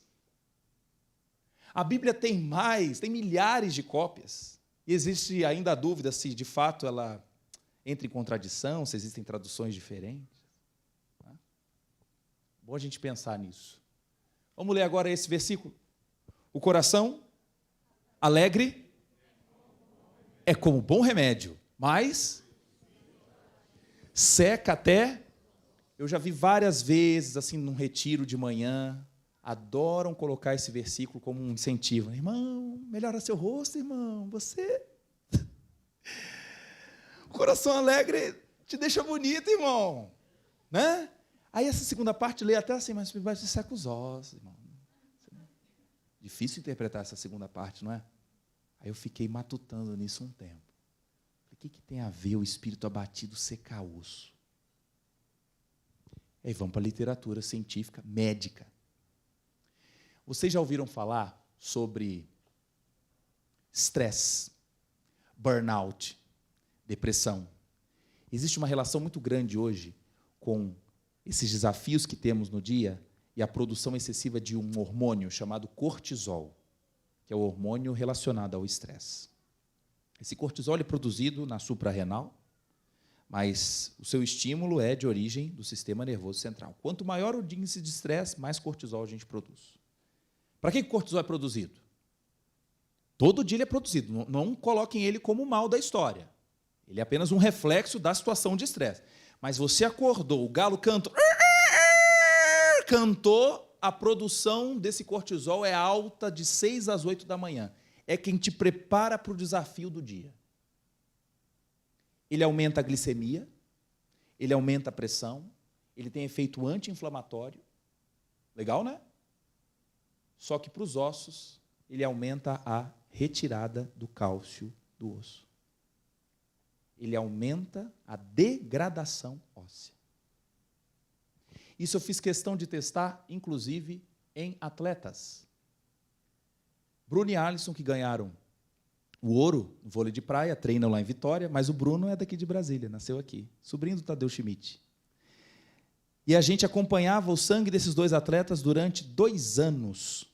A Bíblia tem mais, tem milhares de cópias. E existe ainda a dúvida se, de fato, ela entra em contradição, se existem traduções diferentes. Bom a gente pensar nisso. Vamos ler agora esse versículo. O coração alegre é como bom remédio, mas seca até... Eu já vi várias vezes, assim, num retiro de manhã, adoram colocar esse versículo como um incentivo. Irmão, melhora seu rosto, irmão. Você... O coração alegre te deixa bonito, irmão. Né? Aí essa segunda parte lê até assim, mas você seca os ossos, irmão. Difícil interpretar essa segunda parte, não é? Aí eu fiquei matutando nisso um tempo. O que tem a ver o espírito abatido secar osso? Aí vamos para a literatura científica, médica. Vocês já ouviram falar sobre estresse, burnout, depressão? Existe uma relação muito grande hoje com esses desafios que temos no dia e a produção excessiva de um hormônio chamado cortisol, que é o hormônio relacionado ao estresse. Esse cortisol é produzido na suprarrenal, mas o seu estímulo é de origem do sistema nervoso central. Quanto maior o índice de estresse, mais cortisol a gente produz. Para que o cortisol é produzido? Todo dia ele é produzido. Não coloquem ele como o mal da história. Ele é apenas um reflexo da situação de estresse. Mas você acordou, o galo cantou, a produção desse cortisol é alta de 6 às 8 da manhã. É quem te prepara para o desafio do dia. Ele aumenta a glicemia, ele aumenta a pressão, ele tem efeito anti-inflamatório. Legal, né? Só que para os ossos, ele aumenta a retirada do cálcio do osso. Ele aumenta a degradação óssea. Isso eu fiz questão de testar, inclusive, em atletas. Bruno e Alisson, que ganharam o ouro no vôlei de praia, treinam lá em Vitória, mas o Bruno é daqui de Brasília, nasceu aqui, sobrinho do Tadeu Schmidt. E a gente acompanhava o sangue desses dois atletas durante 2 anos,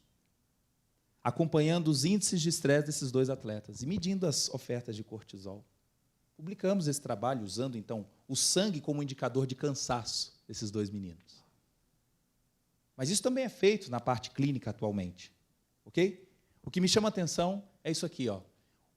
acompanhando os índices de estresse desses dois atletas e medindo as ofertas de cortisol. Publicamos esse trabalho usando, então, o sangue como indicador de cansaço desses 2 meninos. Mas isso também é feito na parte clínica atualmente. Ok? O que me chama a atenção é isso aqui, ó.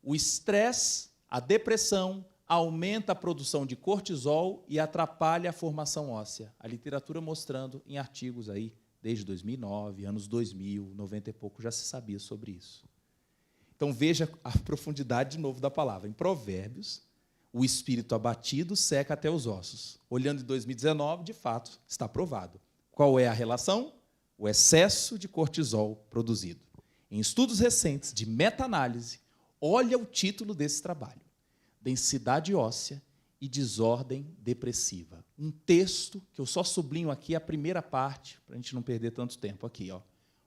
O estresse, a depressão, aumenta a produção de cortisol e atrapalha a formação óssea. A literatura mostrando em artigos aí, desde 2009, anos 2000, 90 e pouco, já se sabia sobre isso. Então, veja a profundidade, de novo, da palavra. Em Provérbios, o espírito abatido seca até os ossos. Olhando em 2019, de fato, está provado. Qual é a relação? O excesso de cortisol produzido. Em estudos recentes de meta-análise, olha o título desse trabalho: Densidade óssea e desordem depressiva. Um texto que eu só sublinho aqui a primeira parte, para a gente não perder tanto tempo aqui, ó.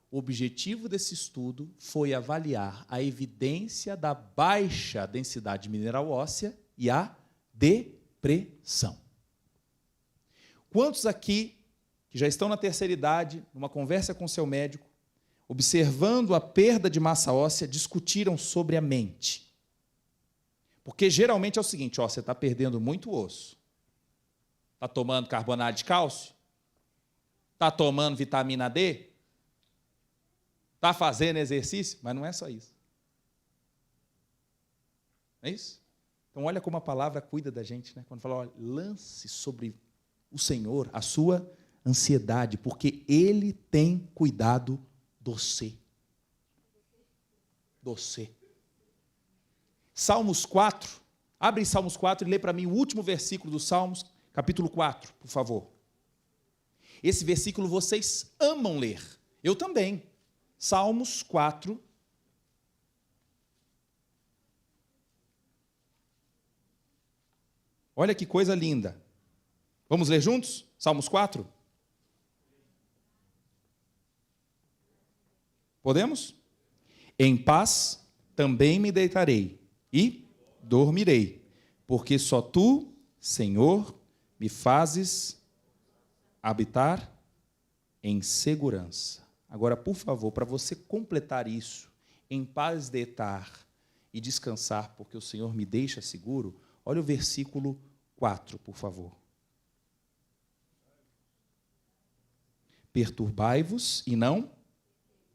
O objetivo desse estudo foi avaliar a evidência da baixa densidade mineral óssea e a Depressão. Quantos aqui, que já estão na terceira idade, numa conversa com seu médico, observando a perda de massa óssea, discutiram sobre a mente? Porque geralmente é o seguinte, ó, você está perdendo muito osso. Está tomando carbonato de cálcio? Está tomando vitamina D? Está fazendo exercício? Mas não é só isso. Não é isso? Então, olha como a palavra cuida da gente, né? Quando fala, olha, lance sobre o Senhor a sua ansiedade, porque Ele tem cuidado de você. Salmos 4, abre em Salmos 4 e lê para mim o último versículo dos Salmos, capítulo 4, por favor. Esse versículo vocês amam ler, eu também. Salmos 4. Olha que coisa linda. Vamos ler juntos? Salmos 4? Podemos? Em paz também me deitarei e dormirei, porque só tu, Senhor, me fazes habitar em segurança. Agora, por favor, para você completar isso, em paz deitar e descansar, porque o Senhor me deixa seguro, olha o versículo 4, por favor. Perturbai-vos e não...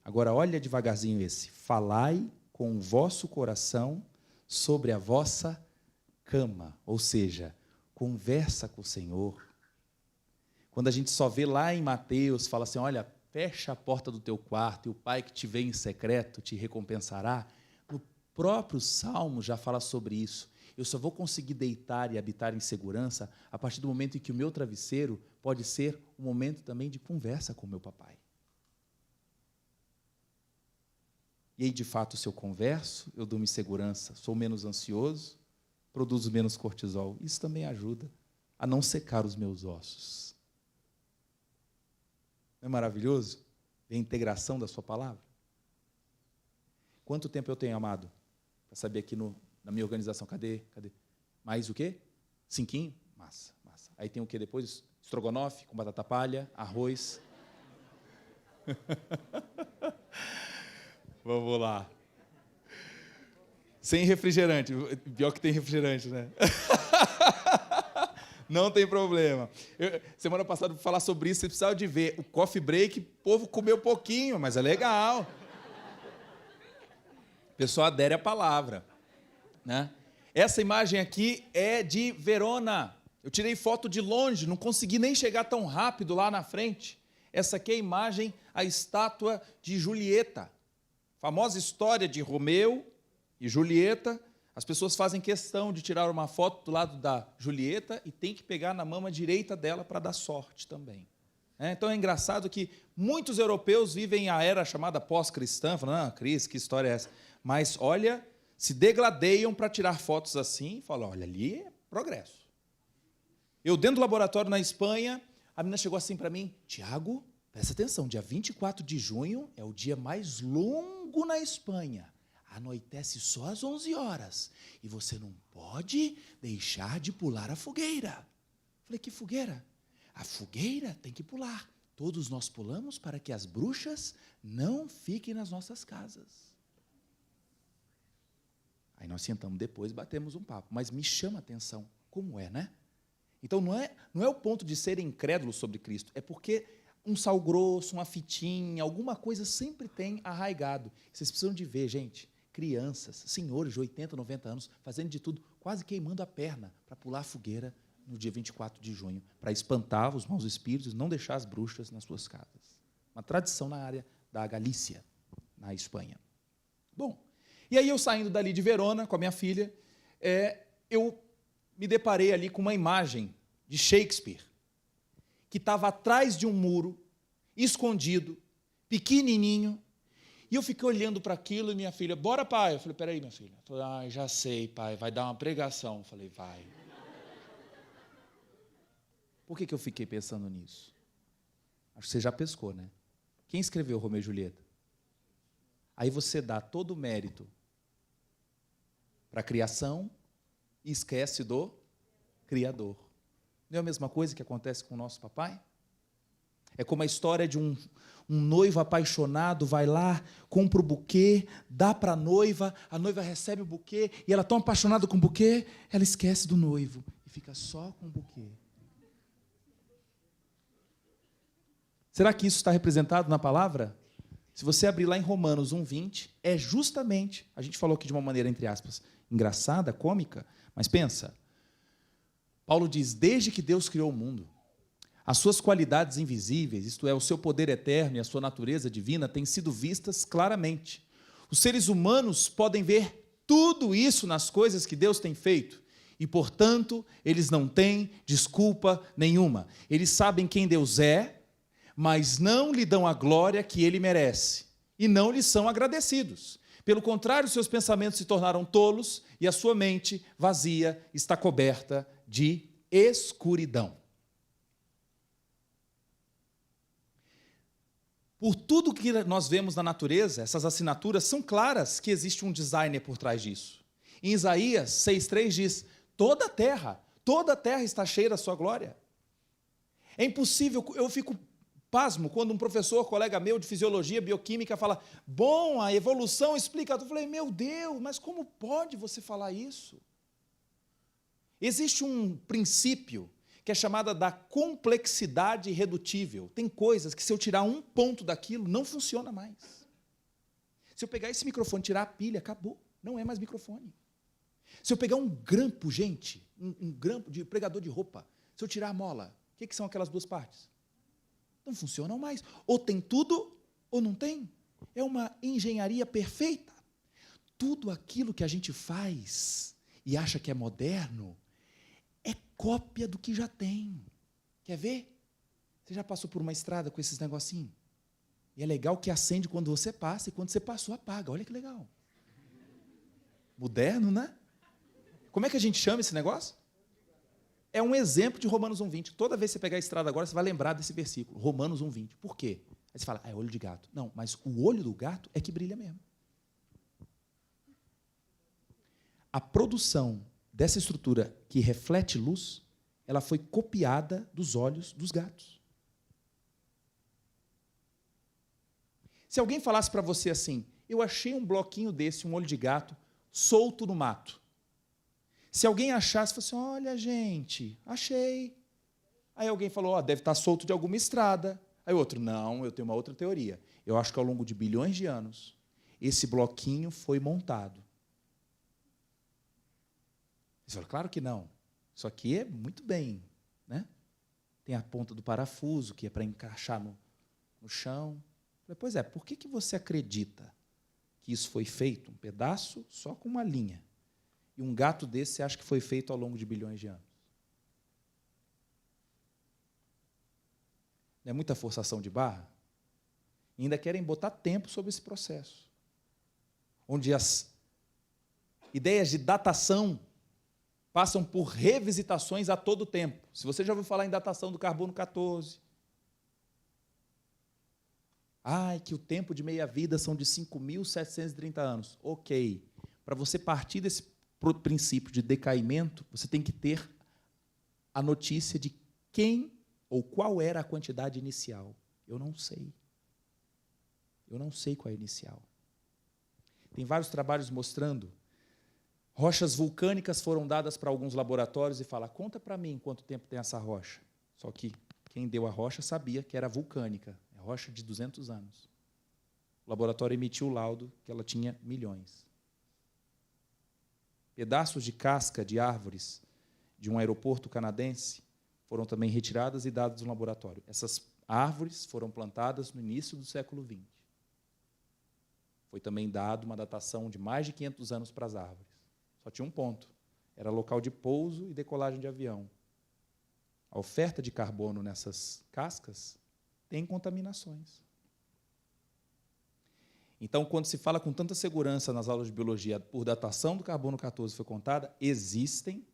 Agora, olha devagarzinho esse. Falai com o vosso coração sobre a vossa cama. Ou seja, conversa com o Senhor. Quando a gente só vê lá em Mateus, fala assim, olha, fecha a porta do teu quarto e o Pai que te vê em secreto te recompensará. No próprio Salmo já fala sobre isso. Eu só vou conseguir deitar e habitar em segurança a partir do momento em que o meu travesseiro pode ser um momento também de conversa com o meu papai. E aí, de fato, se eu converso, eu durmo em segurança, sou menos ansioso, produzo menos cortisol. Isso também ajuda a não secar os meus ossos. Não é maravilhoso? A integração da sua palavra. Quanto tempo eu tenho, amado? Para saber aqui na minha organização. Cadê? Mais o quê? 5? Massa. Aí tem o quê depois? Estrogonofe com batata palha, arroz. Vamos lá. Sem refrigerante. Pior que tem refrigerante, né? Não tem problema. Semana passada, para falar sobre isso, você precisava de ver. O coffee break, o povo comeu pouquinho, mas é legal. O pessoal adere à palavra. Né? Essa imagem aqui é de Verona. Eu tirei foto de longe, não consegui nem chegar tão rápido lá na frente. Essa aqui é a imagem, a estátua de Julieta. Famosa história de Romeu e Julieta. As pessoas fazem questão de tirar uma foto do lado da Julieta e tem que pegar na mama direita dela para dar sorte também. Então é engraçado que muitos europeus vivem a era chamada pós-cristã, falando, Cris, que história é essa? Mas, olha, se degladeiam para tirar fotos assim e falam, olha, ali é progresso. Eu, dentro do laboratório na Espanha, a menina chegou assim para mim, Tiago, presta atenção, dia 24 de junho é o dia mais longo na Espanha. Anoitece só às 11 horas. E você não pode deixar de pular a fogueira. Falei, que fogueira? A fogueira tem que pular. Todos nós pulamos para que as bruxas não fiquem nas nossas casas. Aí nós sentamos depois e batemos um papo. Mas me chama a atenção. Como é, né? Então não é o ponto de ser incrédulo sobre Cristo. É porque um sal grosso, uma fitinha, alguma coisa sempre tem arraigado. Vocês precisam de ver, gente, crianças, senhores de 80, 90 anos, fazendo de tudo, quase queimando a perna para pular a fogueira no dia 24 de junho, para espantar os maus espíritos, não deixar as bruxas nas suas casas. Uma tradição na área da Galícia, na Espanha. Bom, e aí eu saindo dali de Verona com a minha filha, eu me deparei ali com uma imagem de Shakespeare, que estava atrás de um muro, escondido, pequenininho, e eu fiquei olhando para aquilo e minha filha, bora, pai. Eu falei, peraí, minha filha. Eu falei, já sei, pai, vai dar uma pregação. Eu falei, vai. Por que eu fiquei pensando nisso? Acho que você já pescou, né? Quem escreveu Romeu e Julieta? Aí você dá todo o mérito para a criação e esquece do Criador. Não é a mesma coisa que acontece com o nosso papai? É como a história de um noivo apaixonado, vai lá, compra o buquê, dá para a noiva recebe o buquê, e ela tão apaixonada com o buquê, ela esquece do noivo, e fica só com o buquê. Será que isso está representado na palavra? Se você abrir lá em Romanos 1:20, é justamente, a gente falou aqui de uma maneira, entre aspas, engraçada, cômica, mas pensa, Paulo diz, desde que Deus criou o mundo, as suas qualidades invisíveis, isto é, o seu poder eterno e a sua natureza divina, têm sido vistas claramente. Os seres humanos podem ver tudo isso nas coisas que Deus tem feito, e, portanto, eles não têm desculpa nenhuma. Eles sabem quem Deus é, mas não lhe dão a glória que ele merece, e não lhe são agradecidos. Pelo contrário, seus pensamentos se tornaram tolos, e a sua mente vazia está coberta de escuridão. Por tudo que nós vemos na natureza, essas assinaturas são claras que existe um designer por trás disso. Em Isaías 6:3 diz, toda a terra está cheia da sua glória. É impossível, eu fico pasmo quando um professor, colega meu de fisiologia, bioquímica, fala, bom, a evolução explica tudo. Eu falei, meu Deus, mas como pode você falar isso? Existe um princípio que é chamada da complexidade irredutível. Tem coisas que se eu tirar um ponto daquilo, não funciona mais. Se eu pegar esse microfone e tirar a pilha, acabou, não é mais microfone. Se eu pegar um grampo, gente, um grampo de pregador de roupa, se eu tirar a mola, o que são aquelas duas partes? Não funcionam mais. Ou tem tudo, ou não tem. É uma engenharia perfeita. Tudo aquilo que a gente faz e acha que é moderno, é cópia do que já tem. Quer ver? Você já passou por uma estrada com esses negocinhos? E é legal que acende quando você passa, e quando você passou, apaga. Olha que legal. Moderno, né? Como é que a gente chama esse negócio? É um exemplo de Romanos 1:20. Toda vez que você pegar a estrada agora, você vai lembrar desse versículo. Romanos 1:20. Por quê? Aí você fala, é olho de gato. Não, mas o olho do gato é que brilha mesmo. A produção dessa estrutura que reflete luz, ela foi copiada dos olhos dos gatos. Se alguém falasse para você assim, eu achei um bloquinho desse, um olho de gato, solto no mato. Se alguém achasse, fosse assim, olha, gente, achei. Aí alguém falou, deve estar solto de alguma estrada. Aí outro, não, eu tenho uma outra teoria. Eu acho que ao longo de bilhões de anos, esse bloquinho foi montado. Você fala, claro que não. Isso aqui é muito bem, né? Tem a ponta do parafuso, que é para encaixar no chão. Eu falei, pois é, por que você acredita que isso foi feito? Um pedaço só com uma linha. E um gato desse você acha que foi feito ao longo de bilhões de anos? Não é muita forçação de barra? E ainda querem botar tempo sobre esse processo. Onde as ideias de datação passam por revisitações a todo tempo. Se você já ouviu falar em datação do carbono 14, que o tempo de meia-vida são de 5.730 anos. Ok. Para você partir desse princípio de decaimento, você tem que ter a notícia de quem ou qual era a quantidade inicial. Eu não sei. Eu não sei qual é a inicial. Tem vários trabalhos mostrando rochas vulcânicas foram dadas para alguns laboratórios e fala, conta para mim quanto tempo tem essa rocha. Só que quem deu a rocha sabia que era vulcânica, é rocha de 200 anos. O laboratório emitiu o laudo que ela tinha milhões. Pedaços de casca de árvores de um aeroporto canadense foram também retiradas e dadas no laboratório. Essas árvores foram plantadas no início do século XX. Foi também dado uma datação de mais de 500 anos para as árvores. Só tinha um ponto, era local de pouso e decolagem de avião. A oferta de carbono nessas cascas tem contaminações. Então, quando se fala com tanta segurança nas aulas de biologia por datação do carbono 14 foi contada, existem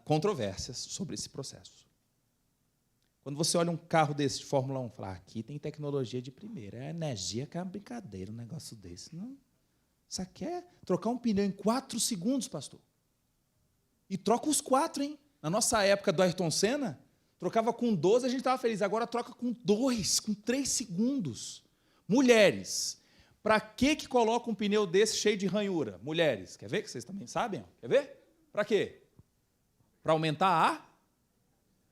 controvérsias sobre esse processo. Quando você olha um carro desse de Fórmula 1, fala, aqui tem tecnologia de primeira, é energia que é uma brincadeira, um negócio desse. Não. Você quer trocar um pneu em 4 segundos, pastor? E troca os 4, hein? Na nossa época do Ayrton Senna, trocava com 12, a gente estava feliz. Agora troca com 2, com 3 segundos. Mulheres, para que coloca um pneu desse cheio de ranhura? Mulheres, quer ver que vocês também sabem? Quer ver? Para quê? Para aumentar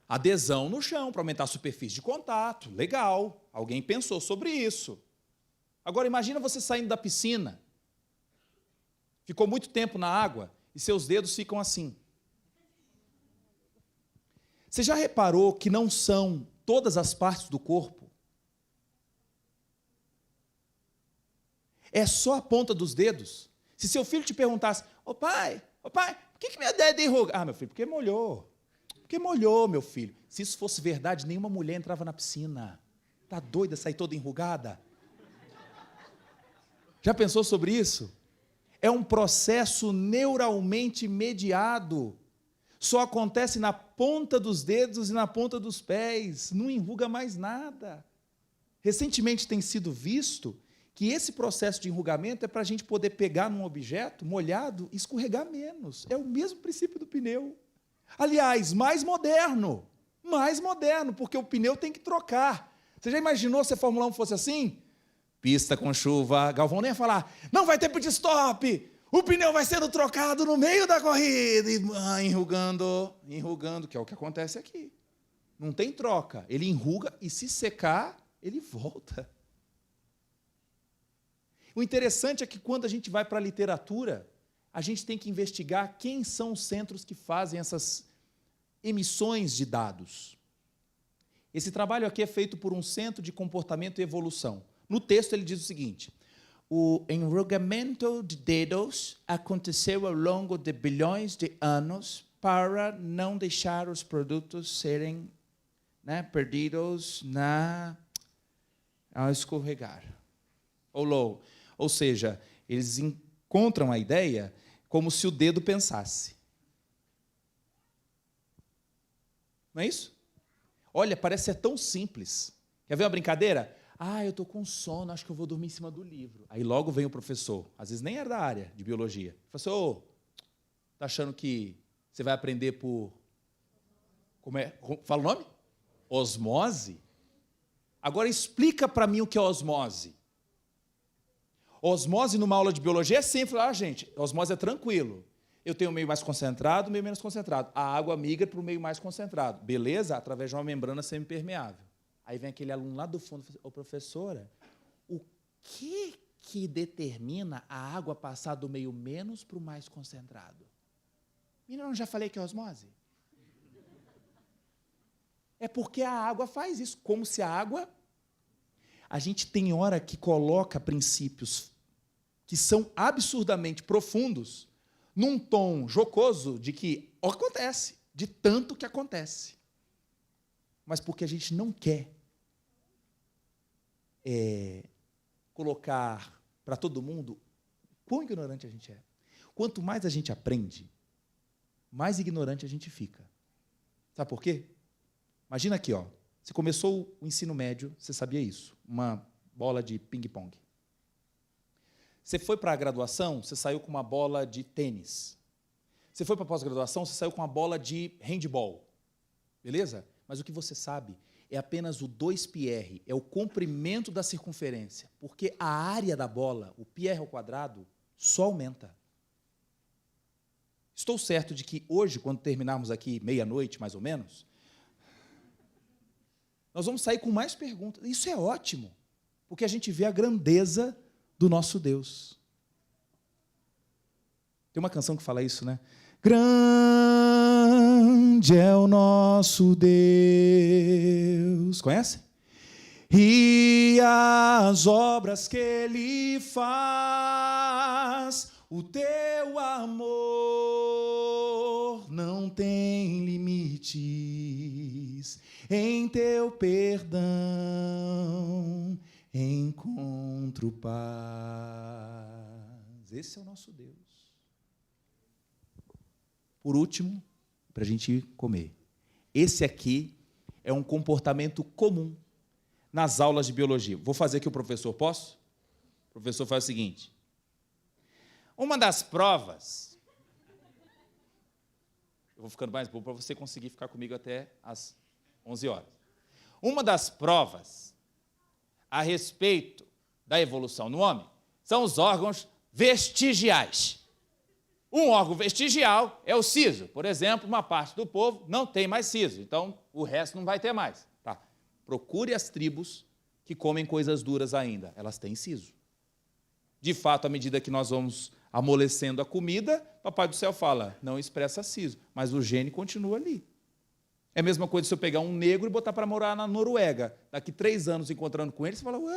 a adesão no chão, para aumentar a superfície de contato. Legal, alguém pensou sobre isso. Agora, imagina você saindo da piscina, ficou muito tempo na água e seus dedos ficam assim. Você já reparou que não são todas as partes do corpo? É só a ponta dos dedos. Se seu filho te perguntasse, ô pai, por que minha dedo enruga? Ah, meu filho, porque molhou. Porque molhou, meu filho. Se isso fosse verdade, nenhuma mulher entrava na piscina. Tá doida, sair toda enrugada? Já pensou sobre isso? É um processo neuralmente mediado. Só acontece na ponta dos dedos e na ponta dos pés. Não enruga mais nada. Recentemente tem sido visto que esse processo de enrugamento é para a gente poder pegar num objeto molhado e escorregar menos. É o mesmo princípio do pneu. Aliás, mais moderno, porque o pneu tem que trocar. Você já imaginou se a Fórmula 1 fosse assim? Pista com chuva, Galvão nem ia falar, não vai ter pit stop, o pneu vai sendo trocado no meio da corrida, e enrugando, que é o que acontece aqui. Não tem troca, ele enruga e se secar, ele volta. O interessante é que quando a gente vai para a literatura, a gente tem que investigar quem são os centros que fazem essas emissões de dados. Esse trabalho aqui é feito por um centro de comportamento e evolução. No texto ele diz o seguinte: o enrugamento de dedos aconteceu ao longo de bilhões de anos para não deixar os produtos serem perdidos ao escorregar. Ou seja, eles encontram a ideia como se o dedo pensasse. Não é isso? Olha, parece ser tão simples. Quer ver uma brincadeira? Eu estou com sono, acho que eu vou dormir em cima do livro. Aí logo vem o professor, às vezes nem era da área de biologia. Professor, está achando que você vai aprender por... Como é? Fala o nome? Osmose? Agora explica para mim o que é osmose. Osmose numa aula de biologia é simples. Gente, osmose é tranquilo. Eu tenho um meio mais concentrado, um meio menos concentrado. A água migra para o meio mais concentrado. Beleza? Através de uma membrana semipermeável. Aí vem aquele aluno lá do fundo e fala, professora, o que determina a água passar do meio menos para o mais concentrado? Menino, eu já falei que é osmose? É porque a água faz isso, como se a água... A gente tem hora que coloca princípios que são absurdamente profundos num tom jocoso de que acontece, de tanto que acontece. Mas porque a gente não quer colocar para todo mundo quão ignorante a gente é. Quanto mais a gente aprende, mais ignorante a gente fica. Sabe por quê? Imagina aqui, você começou o ensino médio, você sabia isso, uma bola de ping-pong. Você foi para a graduação, você saiu com uma bola de tênis. Você foi para a pós-graduação, você saiu com uma bola de handball. Beleza? Mas o que você sabe é apenas o 2πr, é o comprimento da circunferência, porque a área da bola, o πr ao quadrado, só aumenta. Estou certo de que hoje, quando terminarmos aqui meia-noite, mais ou menos, nós vamos sair com mais perguntas. Isso é ótimo, porque a gente vê a grandeza do nosso Deus. Tem uma canção que fala isso, né? Grande é o nosso Deus. Conhece? E as obras que Ele faz, o teu amor não tem limites. Em teu perdão encontro paz. Esse é o nosso Deus. Por último, para a gente comer. Esse aqui é um comportamento comum nas aulas de biologia. Vou fazer aqui o professor, posso? O professor faz o seguinte. Uma das provas vou ficando mais bobo para você conseguir ficar comigo até às 11 horas. Uma das provas a respeito da evolução no homem são os órgãos vestigiais. Um órgão vestigial é o siso. Por exemplo, uma parte do povo não tem mais siso, então o resto não vai ter mais. Tá. Procure as tribos que comem coisas duras ainda, elas têm siso. De fato, à medida que nós vamos amolecendo a comida, Papai do Céu fala, não expressa siso, mas o gene continua ali. É a mesma coisa se eu pegar um negro e botar para morar na Noruega. Daqui 3 anos encontrando com ele, você fala, olha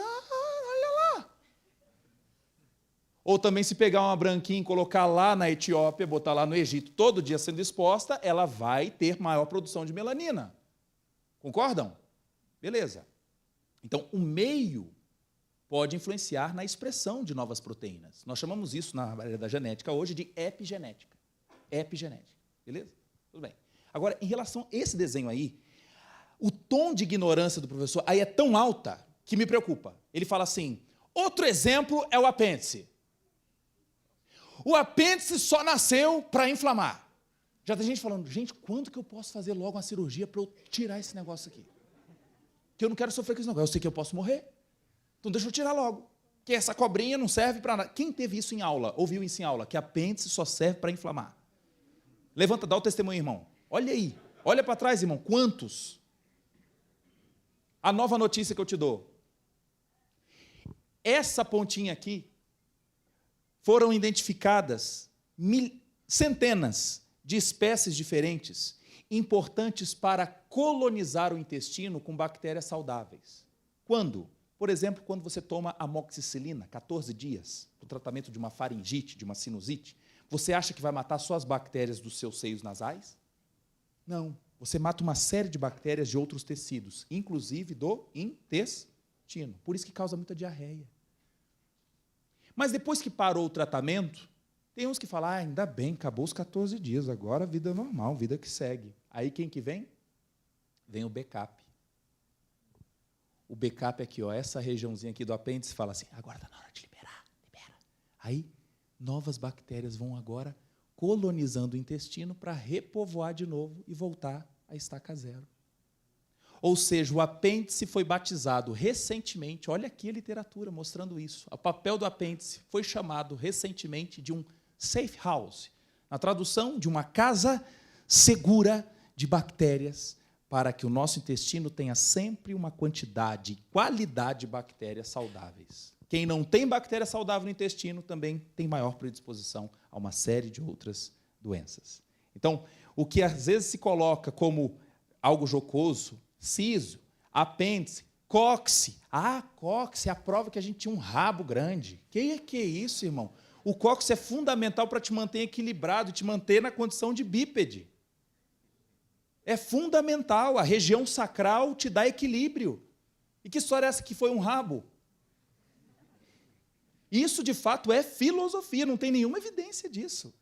lá. Ou também se pegar uma branquinha e colocar lá na Etiópia, botar lá no Egito, todo dia sendo exposta, ela vai ter maior produção de melanina. Concordam? Beleza. Então, o meio pode influenciar na expressão de novas proteínas. Nós chamamos isso, na área da genética hoje, de epigenética. Epigenética. Beleza? Tudo bem. Agora, em relação a esse desenho aí, o tom de ignorância do professor aí é tão alta que me preocupa. Ele fala assim, outro exemplo é o apêndice. O apêndice só nasceu para inflamar. Já tem gente falando, gente, quando que eu posso fazer logo uma cirurgia para eu tirar esse negócio aqui? Que eu não quero sofrer com esse negócio, eu sei que eu posso morrer. Então deixa eu tirar logo, que essa cobrinha não serve para nada. Quem teve isso em aula, ouviu isso em aula, que apêndice só serve para inflamar? Levanta, dá o testemunho, irmão. Olha aí, olha para trás, irmão, quantos? A nova notícia que eu te dou. Essa pontinha aqui, foram identificadas centenas de espécies diferentes, importantes para colonizar o intestino com bactérias saudáveis. Quando? Por exemplo, quando você toma amoxicilina, 14 dias, para o tratamento de uma faringite, de uma sinusite, você acha que vai matar só as bactérias dos seus seios nasais? Não. Você mata uma série de bactérias de outros tecidos, inclusive do intestino. Por isso que causa muita diarreia. Mas depois que parou o tratamento, tem uns que falam, ainda bem, acabou os 14 dias, agora a vida é normal, vida que segue. Aí quem que vem? Vem o backup. O backup aqui, ó, essa regiãozinha aqui do apêndice, fala assim, agora está na hora de liberar, libera. Aí, novas bactérias vão agora colonizando o intestino para repovoar de novo e voltar a estaca zero. Ou seja, o apêndice foi batizado recentemente, olha aqui a literatura mostrando isso, o papel do apêndice foi chamado recentemente de um safe house, na tradução de uma casa segura de bactérias, para que o nosso intestino tenha sempre uma quantidade e qualidade de bactérias saudáveis. Quem não tem bactéria saudável no intestino também tem maior predisposição a uma série de outras doenças. Então, o que às vezes se coloca como algo jocoso, siso, apêndice, cóccix. Cóccix é a prova que a gente tinha um rabo grande. Que é isso, irmão? O cóccix é fundamental para te manter equilibrado, te manter na condição de bípede. É fundamental. A região sacral te dá equilíbrio. E que história é essa que foi um rabo? Isso, de fato, é filosofia, não tem nenhuma evidência disso.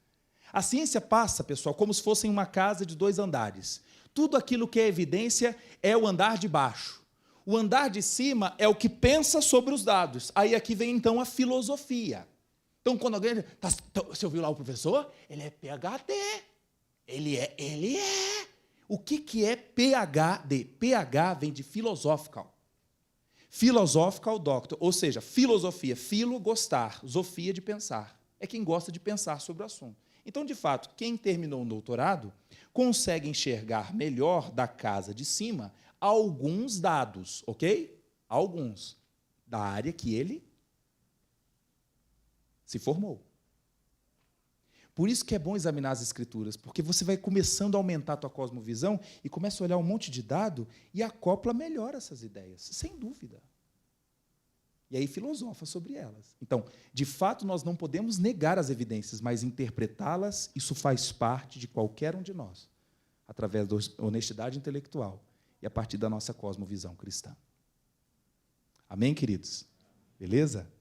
A ciência passa, pessoal, como se fosse uma casa de 2 andares. Tudo aquilo que é evidência é o andar de baixo. O andar de cima é o que pensa sobre os dados. Aí aqui vem, então, a filosofia. Então, quando alguém... Você ouviu lá o professor? Ele é PhD. Ele é. O que é PhD? PH vem de philosophical. Philosophical doctor, ou seja, filosofia, filo, gostar, zofia de pensar. É quem gosta de pensar sobre o assunto. Então, de fato, quem terminou um doutorado consegue enxergar melhor da casa de cima alguns dados, ok? Alguns, da área que ele se formou. Por isso que é bom examinar as escrituras, porque você vai começando a aumentar a tua cosmovisão e começa a olhar um monte de dado e acopla melhor essas ideias, sem dúvida. E aí filosofa sobre elas. Então, de fato, nós não podemos negar as evidências, mas interpretá-las, isso faz parte de qualquer um de nós, através da honestidade intelectual e a partir da nossa cosmovisão cristã. Amém, queridos? Beleza?